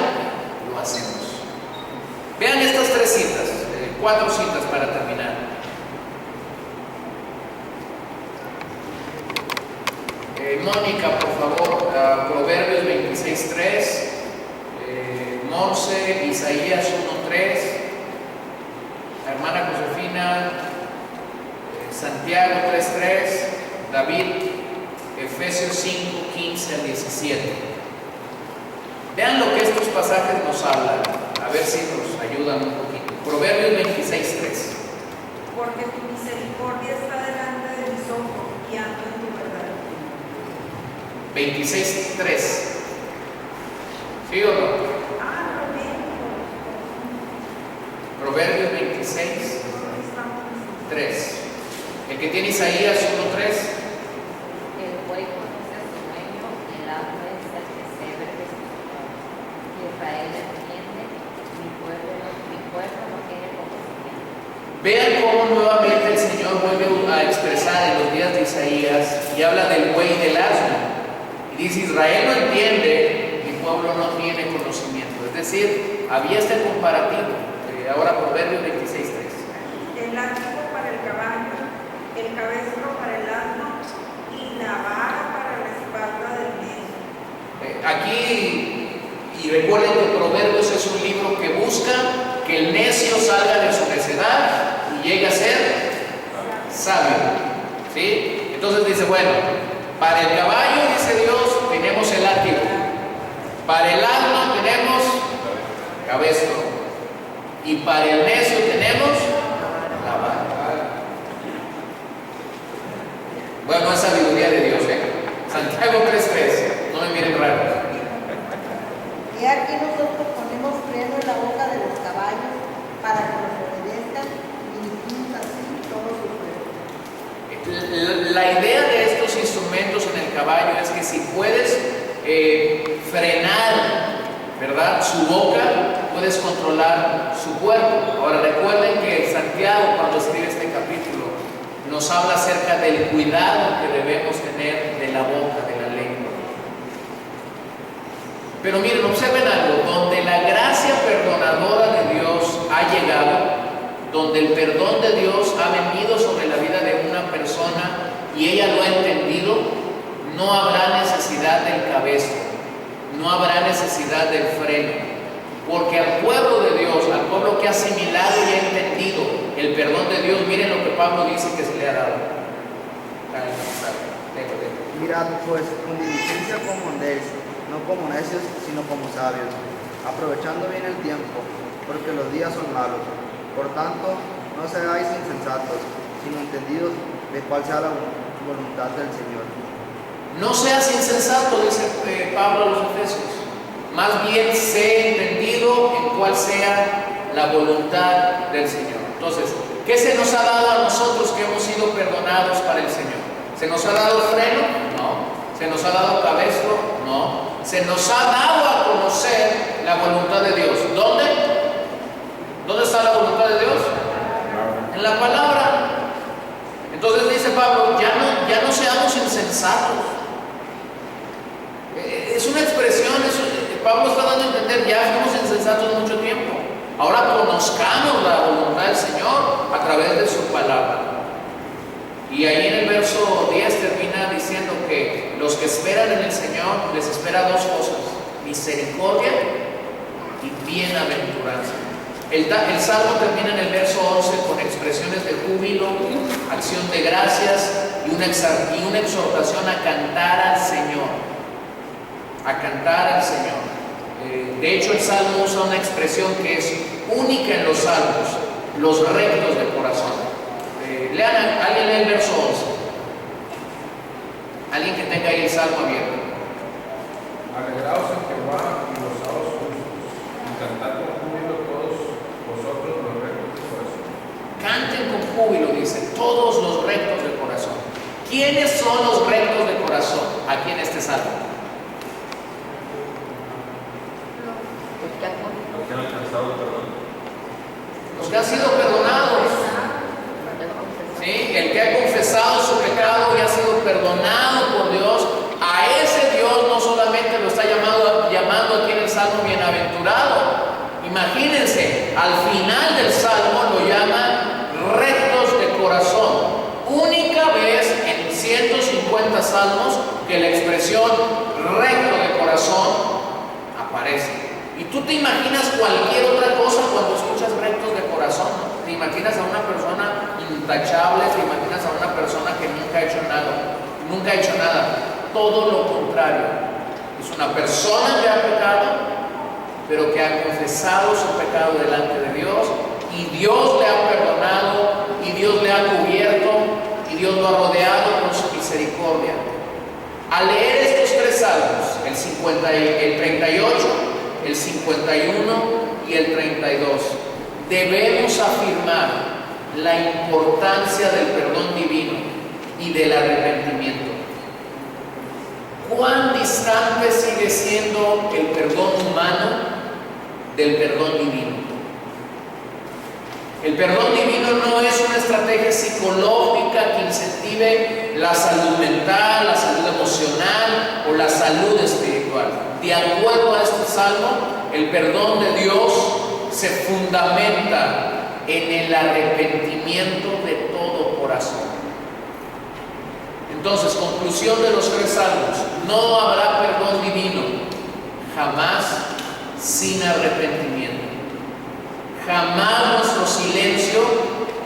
lo hacemos. Vean estas 3 citas, 4 citas para terminar. Mónica, por favor, Proverbios 26:3, Monse, Isaías 1:3, hermana Josefina, Santiago 3:3, David, Efesios 5:15 al 17. Vean lo que estos pasajes nos hablan, a ver si nos ayudan un poquito. Proverbios 26:3. Porque tu misericordia está delante de mis ojos y ando en tu verdad. 26:3. ¿Sí o no? Proverbios 26:3. El que tiene Isaías 1:3. El buey conoce a su dueño y el asno es el que se ve de su señor. Israel entiende, mi pueblo no tiene conocimiento. Vean cómo nuevamente el Señor vuelve a expresar en los días de Isaías y habla del buey y del asno. Y dice: Israel no entiende, mi pueblo no tiene conocimiento. Es decir, había este comparativo. Ahora Proverbios 26:3. El látigo para el caballo, el cabestro para el asno y la vara para la espalda del necio. Aquí, y recuerden que Proverbios es un libro que busca que el necio salga de su necedad y llegue a ser sabio. ¿Sí? Entonces dice: bueno, para el caballo, dice Dios, tenemos el látigo. Para el asno tenemos cabestro. Y para el necio tenemos la vara. Bueno, es sabiduría de Dios, Santiago 3:3. No me miren raro. Y aquí nosotros ponemos freno en la boca de los caballos la idea de estos instrumentos en el caballo es que si puedes frenar, ¿verdad?, su boca, puedes controlar su cuerpo. Ahora recuerden que Santiago, cuando escribe este capítulo, nos habla acerca del cuidado que debemos tener de la boca, de la lengua. Pero miren, observen algo: donde la gracia perdonadora de Dios ha llegado, donde el perdón de Dios ha venido sobre la vida de una persona y ella lo ha entendido, no habrá necesidad del cabestro, no habrá necesidad del freno, porque al pueblo de Dios, al pueblo que ha asimilado y ha entendido el perdón de Dios, miren lo que Pablo dice que se le ha dado. Mirad pues con diligencia como andéis, no como necios, sino como sabios, aprovechando bien el tiempo, porque los días son malos. Por tanto, no seáis insensatos, sino entendidos de cuál sea la voluntad del Señor. No seas insensato, dice Pablo a los Efesios. Más bien sé entendido en cuál sea la voluntad del Señor. Entonces, ¿qué se nos ha dado a nosotros que hemos sido perdonados para el Señor? ¿Se nos ha dado freno? No. ¿Se nos ha dado cabestro? No. Se nos ha dado a conocer la voluntad de Dios. ¿Dónde? ¿Dónde está la voluntad de Dios? En la palabra. Entonces dice Pablo, ya no seamos insensatos. Es una expresión, Pablo está dando a entender, ya fuimos insensatos mucho tiempo. Ahora conozcamos la voluntad del Señor a través de su palabra. Y ahí en el verso 10 termina diciendo que los que esperan en el Señor les espera dos cosas: misericordia y bienaventuranza. El Salmo termina en el verso 11 con expresiones de júbilo, acción de gracias y una exhortación a cantar al Señor. A cantar al Señor. De hecho, el Salmo usa una expresión que es única en los Salmos: los rectos de corazón. Alguien lee el verso 11. Alguien que tenga ahí el Salmo abierto. Alegraos en Jehová y gozaos justos, y cantad con júbilo todos vosotros los rectos de corazón. Canten con júbilo, dice, todos los rectos de corazón. ¿Quiénes son los rectos de corazón aquí en este Salmo? Los que han Los que han alcanzado el perdón. Los que han sido perdonados. ¿Sí? El que ha confesado su pecado y ha sido perdonado por Dios, a ese Dios no solamente lo está llamando aquí en el Salmo bienaventurado. Imagínense, al final del Salmo lo llaman rectos de corazón. Única vez en 150 salmos que la expresión recto de corazón aparece. Y tú te imaginas cualquier otra cosa cuando escuchas rectos de corazón, ¿no? Te imaginas a una persona intachable, te imaginas a una persona que nunca ha hecho nada. Todo lo contrario. Es una persona que ha pecado, pero que ha confesado su pecado delante de Dios, y Dios le ha perdonado, y Dios le ha cubierto, y Dios lo ha rodeado con su misericordia. Al leer estos tres salmos, el 38, el 51 y el 32, debemos afirmar la importancia del perdón divino y del arrepentimiento. ¿Cuán distante sigue siendo el perdón humano del perdón divino? El perdón divino no es una estrategia psicológica que incentive la salud mental, la salud emocional o la salud espiritual. De acuerdo a este salmo, el perdón de Dios se fundamenta en el arrepentimiento de todo corazón. Entonces, conclusión de los tres salmos: no habrá perdón divino jamás sin arrepentimiento. Jamás nuestro silencio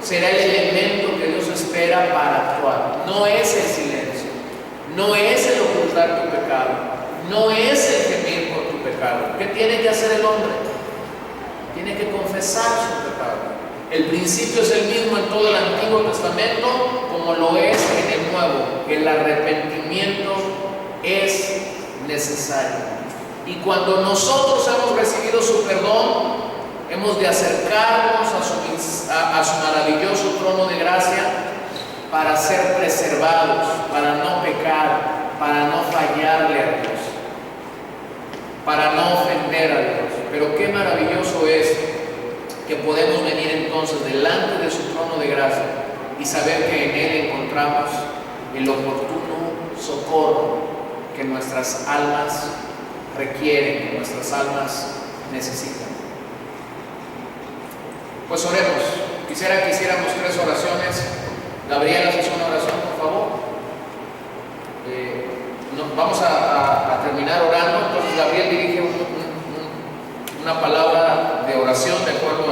será el elemento que Dios espera para actuar. No es el silencio, no es el ocultar tu pecado, no es el gemir por tu pecado. ¿Qué tiene que hacer el hombre? Tiene que confesar su pecado. El principio es el mismo en todo el Antiguo Testamento como lo es en el Nuevo. El arrepentimiento es necesario. Y cuando nosotros hemos recibido su perdón, hemos de acercarnos a su maravilloso trono de gracia para ser preservados, para no pecar, para no fallarle a Dios, para no ofender a Dios. Pero qué maravilloso es que podemos venir entonces delante de su trono de gracia y saber que en Él encontramos el oportuno socorro que nuestras almas requieren, que nuestras almas necesitan. Pues oremos. Quisiera que hiciéramos 3 oraciones. Gabriela, ¿haces una oración, por favor? Vamos a terminar orando. Entonces Gabriel dirige una palabra de oración de acuerdo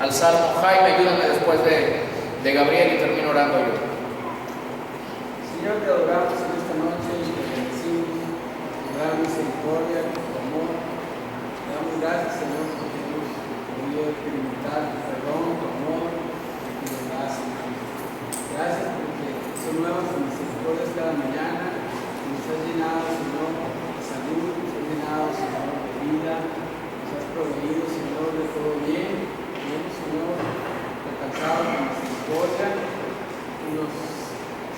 al Salmo. Jaime, ayúdame después de Gabriel y termino orando yo. Señor, te adoramos en esta noche y te bendecimos, te damos misericordia, tu amor. Te damos gracias, Señor, porque hemos podido experimentar tu perdón, tu amor y tu gracia. Gracias porque son nuevas tus misericordias cada mañana. Nos has llenado, Señor, de salud, nos has llenado, Señor, de vida, nos has proveído, Señor, de todo bien. Y hemos, Señor, alcanzado tu misericordia y nos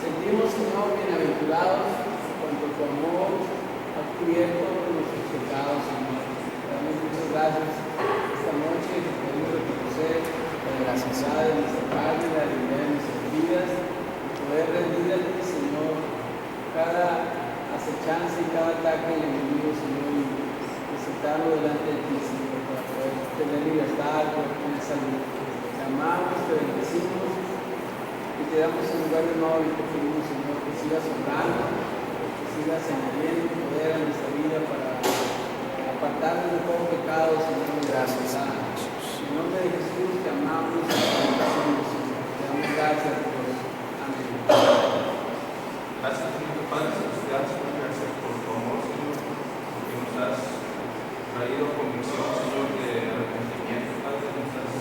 sentimos, Señor, bienaventurados cuando tu amor ha cubierto nuestros pecados, Señor. Te damos muchas gracias esta noche que podemos reconocer la necesidad de nuestra carne, la dignidad de nuestras vidas, poder rendir a ti, Señor, cada acechanza y cada ataque del enemigo, Señor, y presentarlo delante de ti, Señor, para poder tener libertad, poder tener salud. Te amamos, te bendecimos y te damos el lugar de honor y te pedimos, Señor, que sigas obrando, que sigas añadiendo poder a nuestra vida para apartarnos de todo pecado, Señor. Gracias, En nombre de Jesús te amamos y te bendecimos, Señor. Te damos gracias, Dios. Amén. Gracias, Señor Padre Celestial, Señor, gracias por tu amor, Señor, porque nos has traído convicción, Señor, de arrepentimiento, Padre, nos has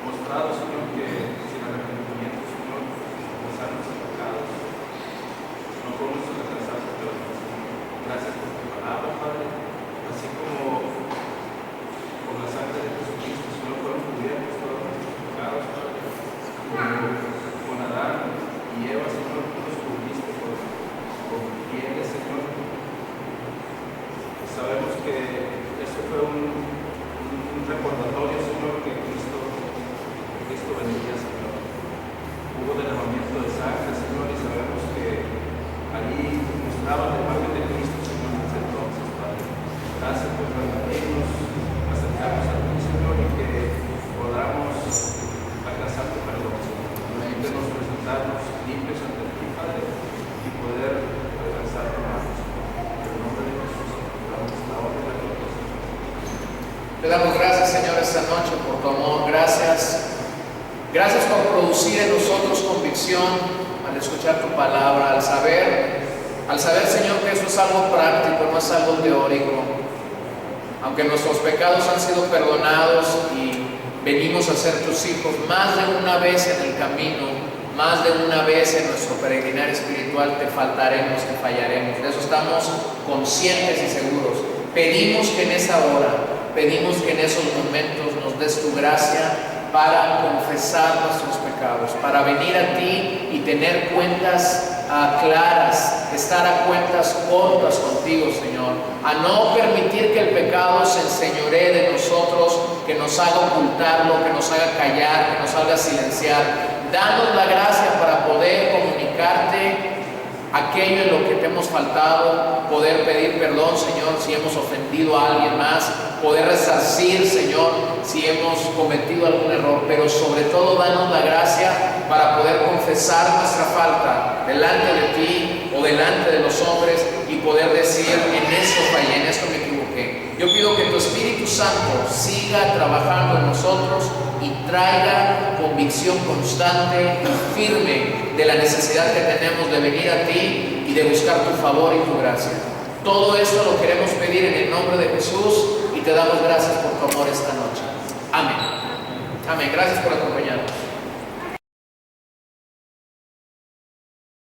mostrado, Señor, que sin arrepentimiento, Señor, confesar nuestros pecados, no podemos alcanzar tu perdón, Señor. Gracias por tu palabra, Padre, así como por la sangre de Jesucristo, Señor, fueron cubiertos todos nuestros pecados, Padre, con Adán y Eva, Señor, tú nos cubriste con pieles, Señor. Sabemos que esto fue un recordatorio, Señor, que Cristo vendría, Señor. Hubo derramamiento de sangre, Señor, y sabemos que allí mostraba la imagen de Cristo, Señor, desde entonces, Padre. Gracias por permitirnos acercarnos a ti, Señor, y que podamos alcanzar tu perdón, Señor. Permítenos presentarnos limpios ante ti, Padre, y poder alcanzar tu mano, Señor. En el nombre de Jesús, damos la honra y la gloria, Señor. Te damos gracias, Señor, esta noche por tu amor. Gracias. Gracias por producir en nosotros convicción al escuchar tu palabra, al saber, Señor, que eso es algo práctico, no es algo teórico. Aunque nuestros pecados han sido perdonados y venimos a ser tus hijos más de una vez en el camino, más de una vez en nuestro peregrinar espiritual, te faltaremos, te fallaremos. De eso estamos conscientes y seguros. Pedimos que en esa hora, pedimos que en esos momentos nos des tu gracia para confesar nuestros pecados, para venir a ti y tener cuentas claras, estar a cuentas cortas contigo, Señor, a no permitir que el pecado se enseñoree de nosotros, que nos haga ocultarlo, que nos haga callar, que nos haga silenciar. Danos la gracia para poder comunicarte aquello en lo que te hemos faltado, poder pedir perdón, Señor, si hemos ofendido a alguien más, poder resarcir, Señor, si hemos cometido algún error, pero sobre todo danos la gracia para poder confesar nuestra falta delante de ti o delante de los hombres y poder decir, en esto fallé, en esto me equivoqué. Yo pido que tu Espíritu Santo siga trabajando en nosotros y traiga convicción constante y firme de la necesidad que tenemos de venir a ti y de buscar tu favor y tu gracia. Todo esto lo queremos pedir en el nombre de Jesús y te damos gracias por tu amor esta noche. Amén. Amén. Gracias por acompañarnos.